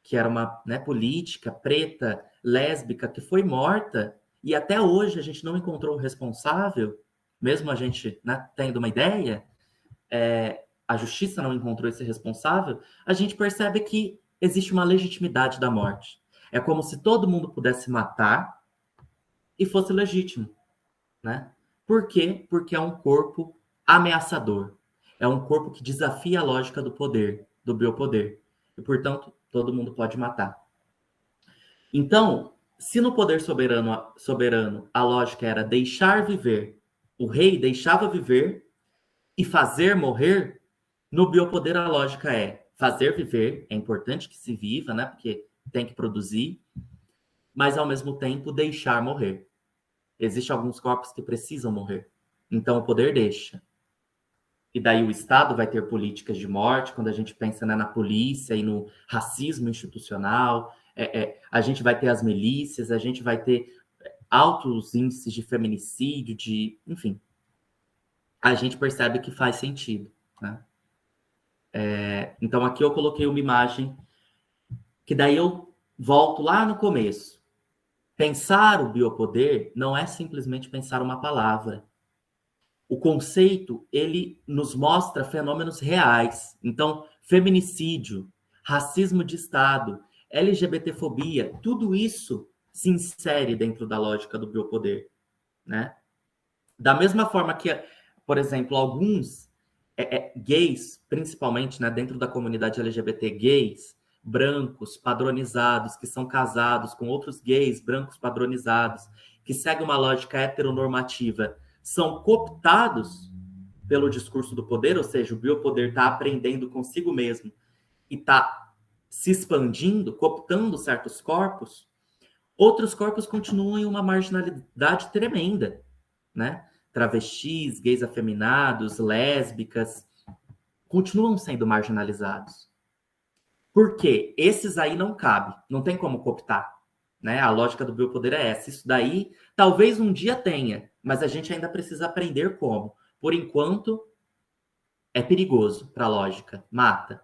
que era uma, né, política preta, lésbica, que foi morta, e até hoje a gente não encontrou o responsável, mesmo a gente, né, tendo uma ideia, a justiça não encontrou esse responsável, a gente percebe que existe uma legitimidade da morte. É como se todo mundo pudesse matar e fosse legítimo, né? Por quê? Porque é um corpo ameaçador. É um corpo que desafia a lógica do poder, do biopoder. E, portanto, todo mundo pode matar. Então, se no poder soberano a lógica era deixar viver, o rei deixava viver e fazer morrer, no biopoder a lógica é fazer viver, é importante que se viva, né? Porque tem que produzir, mas ao mesmo tempo deixar morrer. Existem alguns corpos que precisam morrer. Então o poder deixa. E daí o Estado vai ter políticas de morte, quando a gente pensa, né, na polícia e no racismo institucional, a gente vai ter as milícias, a gente vai ter altos índices de feminicídio, enfim. A gente percebe que faz sentido, né? Então aqui eu coloquei uma imagem que daí eu volto lá no começo. Pensar o biopoder não é simplesmente pensar uma palavra. O conceito, ele nos mostra fenômenos reais. Então, feminicídio, racismo de Estado, LGBTfobia, tudo isso se insere dentro da lógica do biopoder, né? Da mesma forma que, por exemplo, alguns gays, principalmente, né, dentro da comunidade LGBT, gays, brancos, padronizados, que são casados com outros gays, brancos padronizados, que seguem uma lógica heteronormativa, são cooptados pelo discurso do poder, ou seja, o biopoder está aprendendo consigo mesmo e está se expandindo, cooptando certos corpos, outros corpos continuam em uma marginalidade tremenda, né? Travestis, gays afeminados, lésbicas, continuam sendo marginalizados. Por quê? Esses aí não cabe, não tem como cooptar, né? A lógica do biopoder é essa. Isso daí talvez um dia tenha, mas a gente ainda precisa aprender como. Por enquanto, é perigoso para a lógica, mata.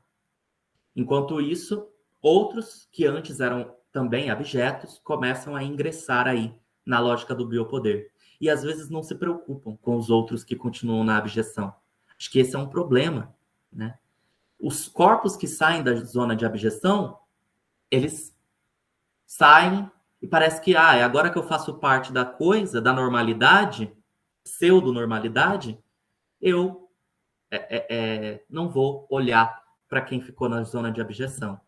Enquanto isso, outros que antes eram também abjetos começam a ingressar aí na lógica do biopoder. E às vezes não se preocupam com os outros que continuam na abjeção. Acho que esse é um problema, né? Os corpos que saem da zona de abjeção, eles saem e parece que, é agora que eu faço parte da coisa, da normalidade, pseudo-normalidade, eu não vou olhar para quem ficou na zona de abjeção.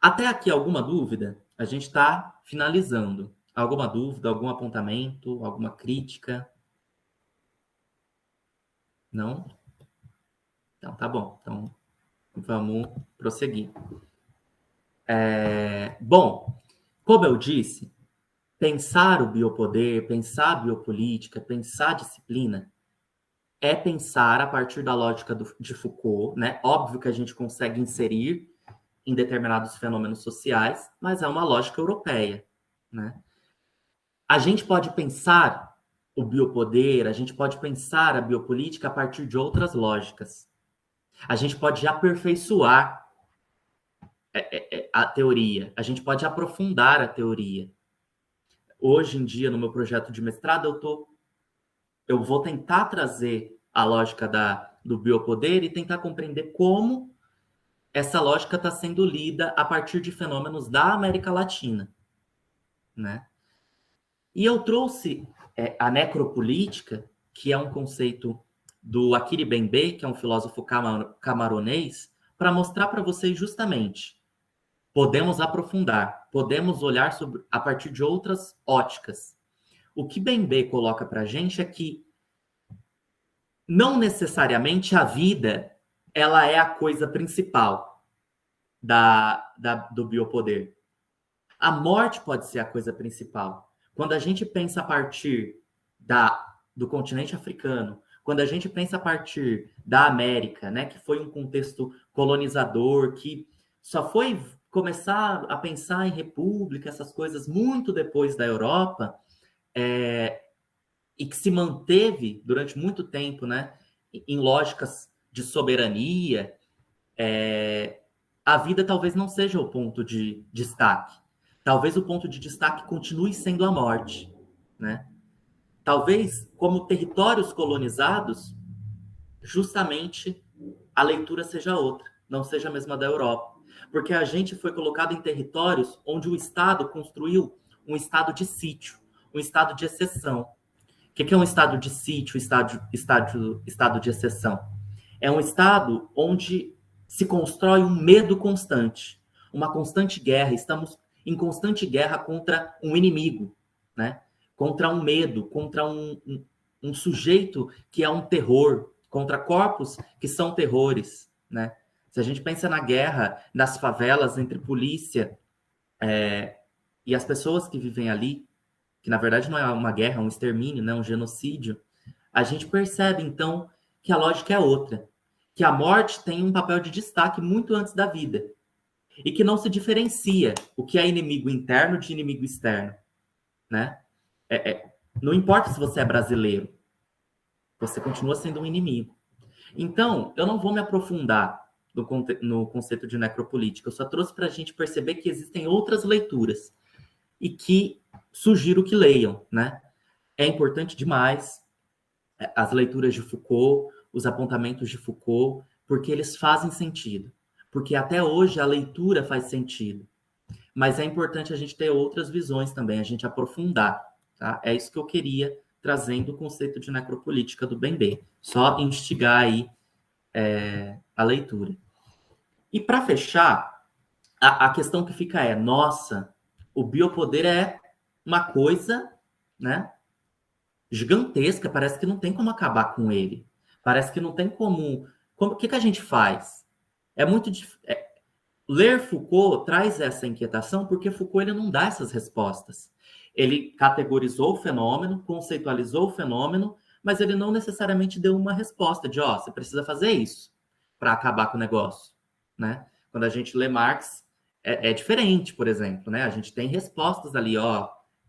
Até aqui, alguma dúvida? A gente está finalizando. Alguma dúvida, algum apontamento, alguma crítica? Não? Então, tá bom. Então, vamos prosseguir. Bom, como eu disse, pensar o biopoder, pensar a biopolítica, pensar a disciplina, é pensar a partir da lógica de Foucault, né? Óbvio que a gente consegue inserir em determinados fenômenos sociais, mas é uma lógica europeia, né? A gente pode pensar o biopoder, a gente pode pensar a biopolítica a partir de outras lógicas. A gente pode aperfeiçoar a teoria, a gente pode aprofundar a teoria. Hoje em dia, no meu projeto de mestrado, eu vou tentar trazer a lógica do biopoder e tentar compreender como essa lógica está sendo lida a partir de fenômenos da América Latina, né? E eu trouxe a necropolítica, que é um conceito do Akiri Bembe, que é um filósofo camaronês, para mostrar para vocês justamente, podemos aprofundar, podemos olhar a partir de outras óticas. O que Bembe coloca para a gente é que não necessariamente a vida ela é a coisa principal do biopoder. A morte pode ser a coisa principal. Quando a gente pensa a partir do continente africano, quando a gente pensa a partir da América, né, que foi um contexto colonizador, que só foi começar a pensar em república, essas coisas, muito depois da Europa, e que se manteve durante muito tempo, né, em lógicas de soberania, a vida talvez não seja o ponto de destaque. Talvez o ponto de destaque continue sendo a morte, né? Talvez, como territórios colonizados, justamente a leitura seja outra, não seja a mesma da Europa. Porque a gente foi colocado em territórios onde o Estado construiu um estado de sítio, um estado de exceção. O que é um estado de sítio, estado de exceção? É um estado onde se constrói um medo constante, uma constante guerra. Estamos em constante guerra contra um inimigo, né? Contra um medo, contra um sujeito que é um terror, contra corpos que são terrores, né? Se a gente pensa na guerra, nas favelas entre polícia e as pessoas que vivem ali, que na verdade não é uma guerra, é um extermínio, né? Um genocídio, a gente percebe então que a lógica é outra, que a morte tem um papel de destaque muito antes da vida e que não se diferencia o que é inimigo interno de inimigo externo, né? Não importa se você é brasileiro, você continua sendo um inimigo. Então, eu não vou me aprofundar no conceito de necropolítica, eu só trouxe para a gente perceber que existem outras leituras e que sugiro que leiam, né? É importante demais as leituras de Foucault, os apontamentos de Foucault, porque eles fazem sentido. Porque até hoje a leitura faz sentido. Mas é importante a gente ter outras visões também, a gente aprofundar. Tá? É isso que eu queria, trazendo o conceito de necropolítica do Bembe. Só instigar aí a leitura. E para fechar, a questão que fica é, nossa, o biopoder é uma coisa, né, gigantesca, parece que não tem como acabar com ele. Parece que não tem como... O que a gente faz? É muito difícil. Ler Foucault traz essa inquietação porque Foucault ele não dá essas respostas. Ele categorizou o fenômeno, conceitualizou o fenômeno, mas ele não necessariamente deu uma resposta de, você precisa fazer isso para acabar com o negócio, né? Quando a gente lê Marx, é diferente, por exemplo, né? A gente tem respostas ali,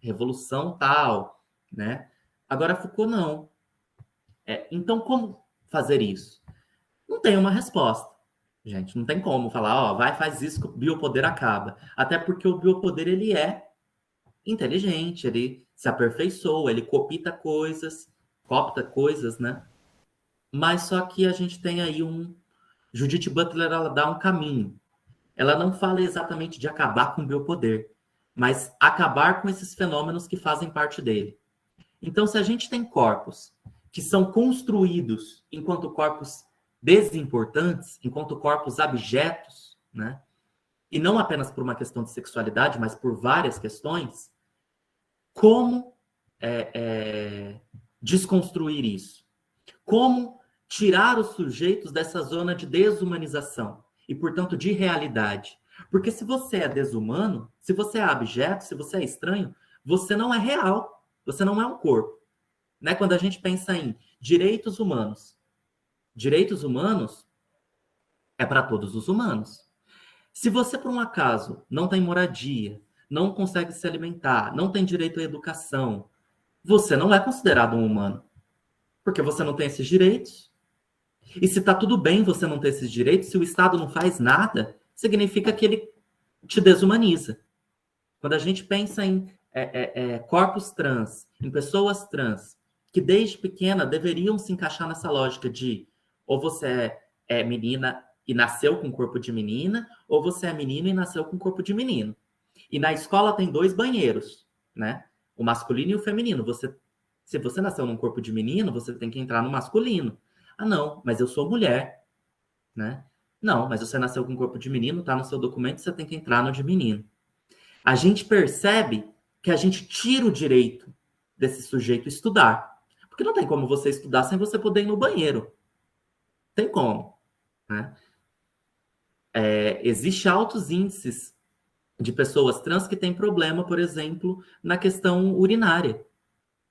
revolução tal, né? Agora, Foucault não. Então, como fazer isso? Não tem uma resposta. Gente, não tem como falar, ó, vai, faz isso que o biopoder acaba. Até porque o biopoder, ele é inteligente, ele se aperfeiçoa, ele copta coisas, né? Mas só que a gente tem aí Judith Butler, ela dá um caminho. Ela não fala exatamente de acabar com o biopoder, mas acabar com esses fenômenos que fazem parte dele. Então, se a gente tem corpos que são construídos enquanto corpos desimportantes, enquanto corpos abjetos, né? E não apenas por uma questão de sexualidade, mas por várias questões, como desconstruir isso? Como tirar os sujeitos dessa zona de desumanização e, portanto, de realidade? Porque se você é desumano, se você é abjeto, se você é estranho, você não é real, você não é um corpo. Né? Quando a gente pensa em direitos humanos é para todos os humanos. Se você, por um acaso, não tem moradia, não consegue se alimentar, não tem direito à educação, você não é considerado um humano, porque você não tem esses direitos. E se está tudo bem você não ter esses direitos, se o Estado não faz nada, significa que ele te desumaniza. Quando a gente pensa em corpos trans, em pessoas trans, que desde pequena deveriam se encaixar nessa lógica de ou você é menina e nasceu com corpo de menina, ou você é menino e nasceu com corpo de menino. E na escola tem 2 banheiros, né? O masculino e o feminino. Se você nasceu num corpo de menino, você tem que entrar no masculino. Ah, não, mas eu sou mulher, né? Não, mas você nasceu com corpo de menino, tá no seu documento, você tem que entrar no de menino. A gente percebe que a gente tira o direito desse sujeito estudar. Porque não tem como você estudar sem você poder ir no banheiro. Tem como, né? Existe altos índices de pessoas trans que têm problema, por exemplo, na questão urinária,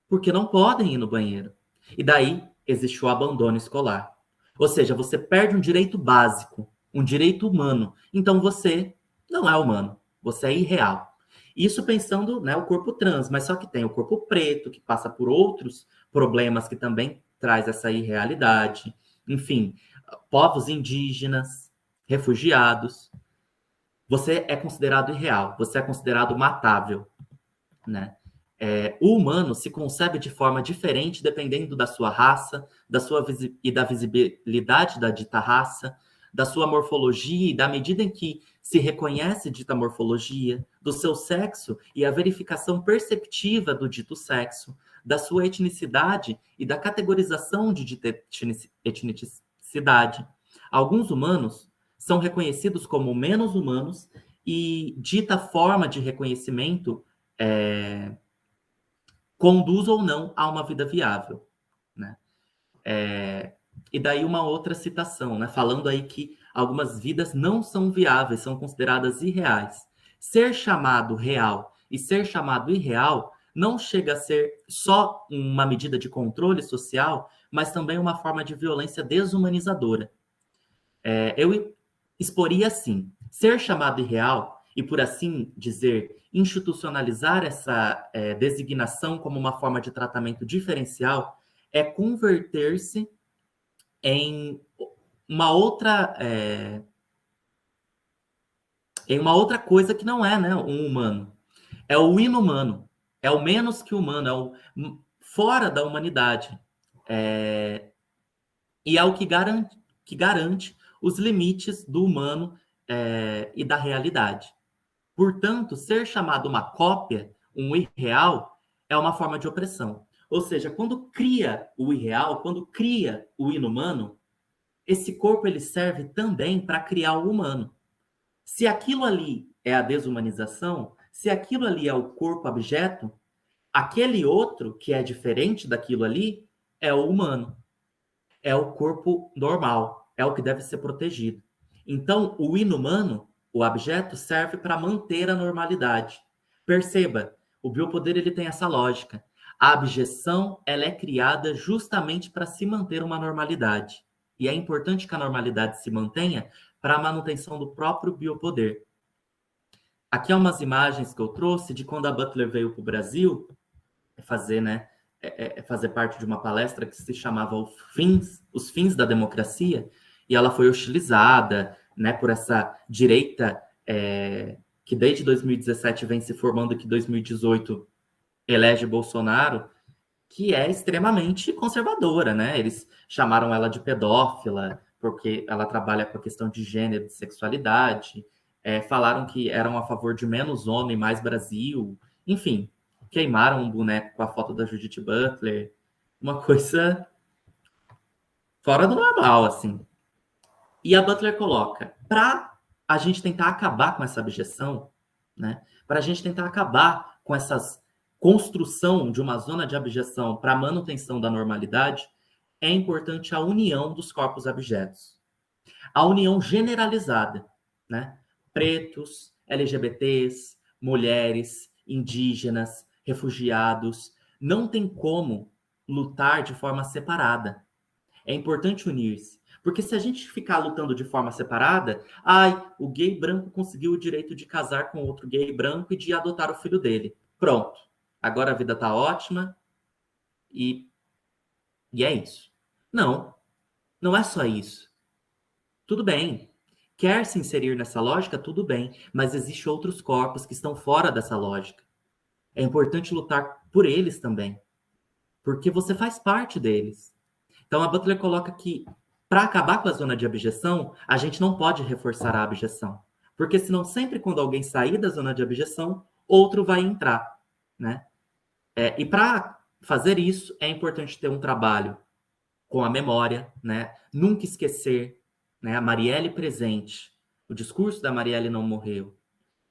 porque não podem ir no banheiro. E daí existe o abandono escolar. Ou seja, você perde um direito básico, um direito humano. Então você não é humano, você é irreal. Isso pensando, né, o corpo trans, mas só que tem o corpo preto, que passa por outros problemas que também traz essa irrealidade. Enfim, povos indígenas, refugiados. Você é considerado irreal, você é considerado matável, né? O humano se concebe de forma diferente dependendo da sua raça, e da visibilidade da dita raça, da sua morfologia e da medida em que se reconhece dita morfologia, do seu sexo e a verificação perceptiva do dito sexo, da sua etnicidade e da categorização de dita etnicidade. Alguns humanos são reconhecidos como menos humanos e dita forma de reconhecimento conduz ou não a uma vida viável, né? E daí uma outra citação, né? Falando aí que algumas vidas não são viáveis, são consideradas irreais. Ser chamado real e ser chamado irreal não chega a ser só uma medida de controle social, mas também uma forma de violência desumanizadora. Eu exporia assim: ser chamado irreal e, por assim dizer, institucionalizar essa designação como uma forma de tratamento diferencial é converter-se em uma outra coisa que não é, né, um humano. É o inumano, é o menos que humano, é o fora da humanidade. E é o que garante os limites do humano e da realidade. Portanto, ser chamado uma cópia, um irreal, é uma forma de opressão. Ou seja, quando cria o irreal, quando cria o inumano, esse corpo ele serve também para criar o humano. Se aquilo ali é a desumanização, se aquilo ali é o corpo abjeto, aquele outro que é diferente daquilo ali é o humano, é o corpo normal, é o que deve ser protegido. Então, o inumano, o abjeto, serve para manter a normalidade. Perceba, o biopoder ele tem essa lógica. A abjeção ela é criada justamente para se manter uma normalidade. E é importante que a normalidade se mantenha para a manutenção do próprio biopoder. Aqui há umas imagens que eu trouxe de quando a Butler veio para o Brasil fazer, né, fazer parte de uma palestra que se chamava Os Fins da Democracia, e ela foi hostilizada, né, por essa direita que desde 2017 vem se formando, que 2018 elege Bolsonaro, que é extremamente conservadora, né? Eles chamaram ela de pedófila, porque ela trabalha com a questão de gênero, de sexualidade, falaram que eram a favor de menos homem, mais Brasil, enfim, queimaram um boneco com a foto da Judith Butler, uma coisa fora do normal, assim. E a Butler coloca, para a gente tentar acabar com essa abjeção, né? Para a gente tentar acabar com essa construção de uma zona de abjeção para a manutenção da normalidade, é importante a união dos corpos abjetos. A união generalizada, né? Pretos, LGBTs, mulheres, indígenas, refugiados. Não tem como lutar de forma separada. É importante unir-se. Porque se a gente ficar lutando de forma separada, o gay branco conseguiu o direito de casar com outro gay branco e de adotar o filho dele. Pronto. Agora a vida tá ótima e é isso. Não, não é só isso. Tudo bem. Quer se inserir nessa lógica? Tudo bem. Mas existem outros corpos que estão fora dessa lógica. É importante lutar por eles também. Porque você faz parte deles. Então a Butler coloca que para acabar com a zona de abjeção, a gente não pode reforçar a abjeção. Porque senão sempre quando alguém sair da zona de abjeção, outro vai entrar, né? E para fazer isso, é importante ter um trabalho com a memória, né? Nunca esquecer, né? A Marielle presente. O discurso da Marielle não morreu.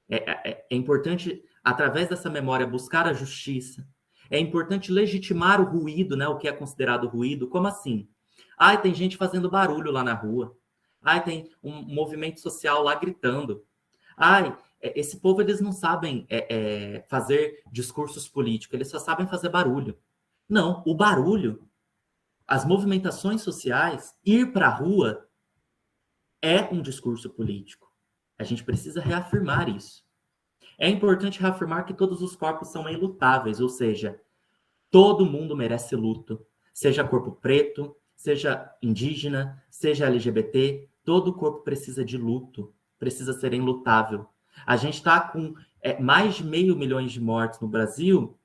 É importante, através dessa memória, buscar a justiça. É importante legitimar o ruído, né? O que é considerado ruído. Como assim? Tem gente fazendo barulho lá na rua. Tem um movimento social lá gritando. Esse povo, eles não sabem fazer discursos políticos, eles só sabem fazer barulho. Não, o barulho, as movimentações sociais, ir para a rua é um discurso político. A gente precisa reafirmar isso. É importante reafirmar que todos os corpos são ilutáveis, ou seja, todo mundo merece luto, seja corpo preto, seja indígena, seja LGBT, todo corpo precisa de luto, precisa ser enlutável. A gente está com mais de 500 mil de mortes no Brasil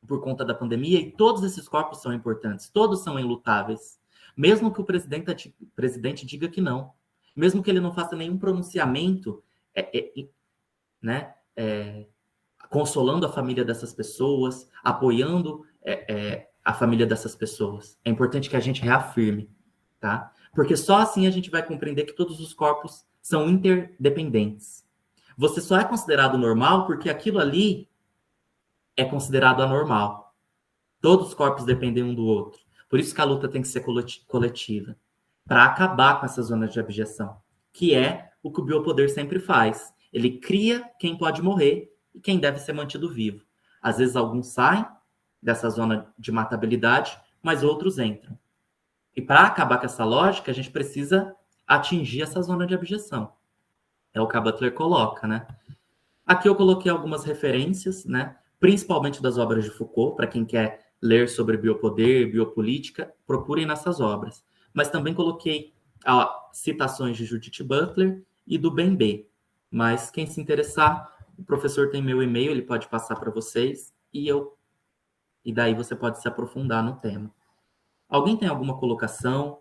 por conta da pandemia e todos esses corpos são importantes, todos são enlutáveis. Mesmo que o presidente diga que não, mesmo que ele não faça nenhum pronunciamento, né, consolando a família dessas pessoas, apoiando a família dessas pessoas. É importante que a gente reafirme, tá? Porque só assim a gente vai compreender que todos os corpos são interdependentes. Você só é considerado normal porque aquilo ali é considerado anormal. Todos os corpos dependem um do outro. Por isso que a luta tem que ser coletiva, para acabar com essa zona de abjeção, que é o que o biopoder sempre faz. Ele cria quem pode morrer e quem deve ser mantido vivo. Às vezes alguns saem dessa zona de matabilidade, mas outros entram. E para acabar com essa lógica, a gente precisa atingir essa zona de abjeção. É o que a Butler coloca, né? Aqui eu coloquei algumas referências, né? Principalmente das obras de Foucault, para quem quer ler sobre biopoder, biopolítica, procurem nessas obras. Mas também coloquei citações de Judith Butler e do Bembe. Mas quem se interessar, o professor tem meu e-mail, ele pode passar para vocês e daí você pode se aprofundar no tema. Alguém tem alguma colocação,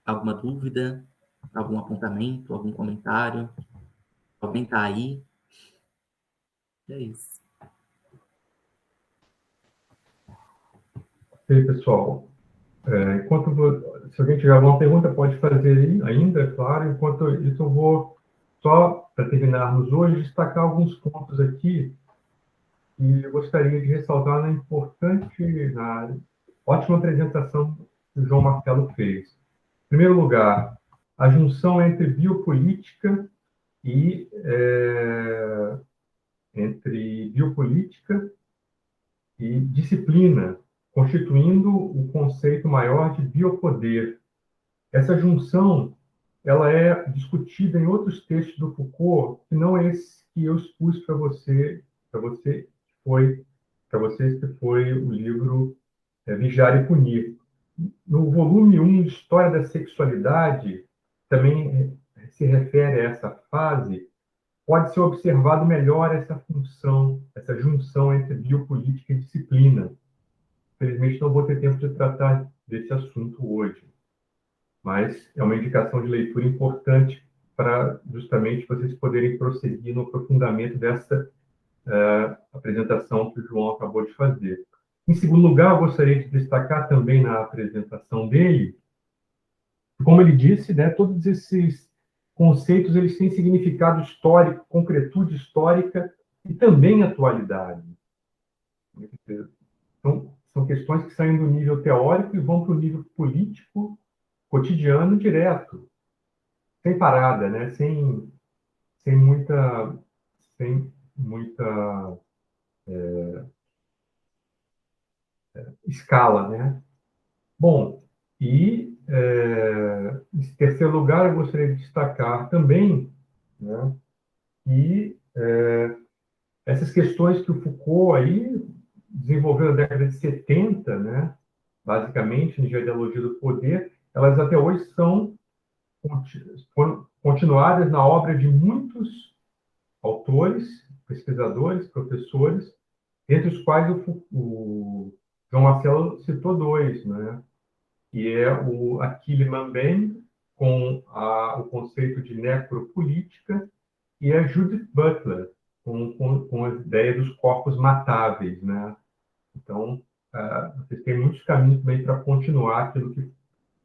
alguma dúvida, algum apontamento, algum comentário? Alguém está aí? É isso. E aí, pessoal, se alguém tiver alguma pergunta, pode fazer aí ainda, é claro. Enquanto isso, eu vou, só para terminarmos hoje, destacar alguns pontos aqui que eu gostaria de ressaltar na ótima apresentação que o João Marcelo fez. Em primeiro lugar, a junção entre biopolítica e disciplina, constituindo o conceito maior de biopoder. Essa junção, ela é discutida em outros textos do Foucault, que não é esse que eu expus para vocês, que foi o livro Vigiar e Punir. No volume 1, História da Sexualidade, também se refere a essa fase, pode ser observado melhor essa função, essa junção entre biopolítica e disciplina. Infelizmente, não vou ter tempo de tratar desse assunto hoje, mas é uma indicação de leitura importante para justamente vocês poderem prosseguir no aprofundamento dessa apresentação que o João acabou de fazer. Em segundo lugar, eu gostaria de destacar também na apresentação dele, como ele disse, né, todos esses conceitos eles têm significado histórico, concretude histórica e também atualidade. Então, são questões que saem do nível teórico e vão para o nível político, cotidiano, direto, sem parada, né? sem muita, sem muita escala, né? Bom, e em terceiro lugar, eu gostaria de destacar também, né, que essas questões que o Foucault aí desenvolveu na década de 70, né, basicamente, na ideologia do poder, elas até hoje foram continuadas na obra de muitos autores, pesquisadores, professores, entre os quais o João Marcelo citou dois, né? Que é o Achille Mbembe, com o conceito de necropolítica, e a Judith Butler, com a ideia dos corpos matáveis, né? Então, vocês têm muitos caminhos também para continuar aquilo que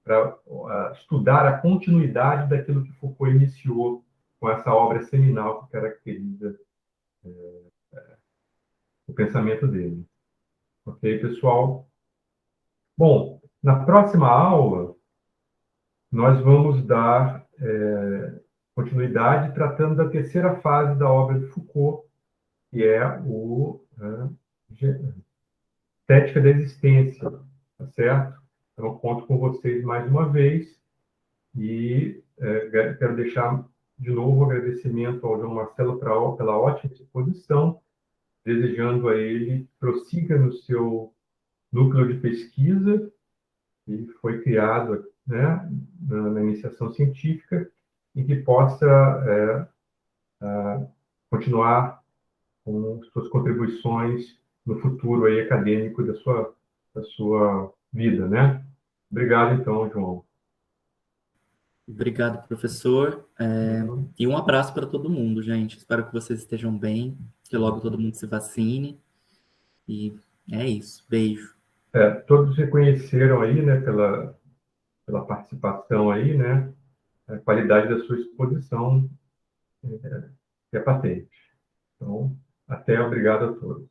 para estudar a continuidade daquilo que Foucault iniciou com essa obra seminal que caracteriza o pensamento dele. Ok, pessoal? Bom, na próxima aula, nós vamos dar continuidade tratando da terceira fase da obra de Foucault, que é o Estética da Existência, tá certo? Então, eu conto com vocês mais uma vez e quero deixar de novo o agradecimento ao João Marcelo pela ótima exposição, desejando a ele que prossiga no seu núcleo de pesquisa, que foi criado, né, na iniciação científica, e que possa continuar com suas contribuições no futuro aí acadêmico da sua vida, né? Obrigado, então, João. Obrigado, professor. E um abraço para todo mundo, gente. Espero que vocês estejam bem, que logo todo mundo se vacine. E é isso. Beijo. Todos reconheceram aí, né, pela participação aí, né, a qualidade da sua exposição, que é patente. Então, obrigado a todos.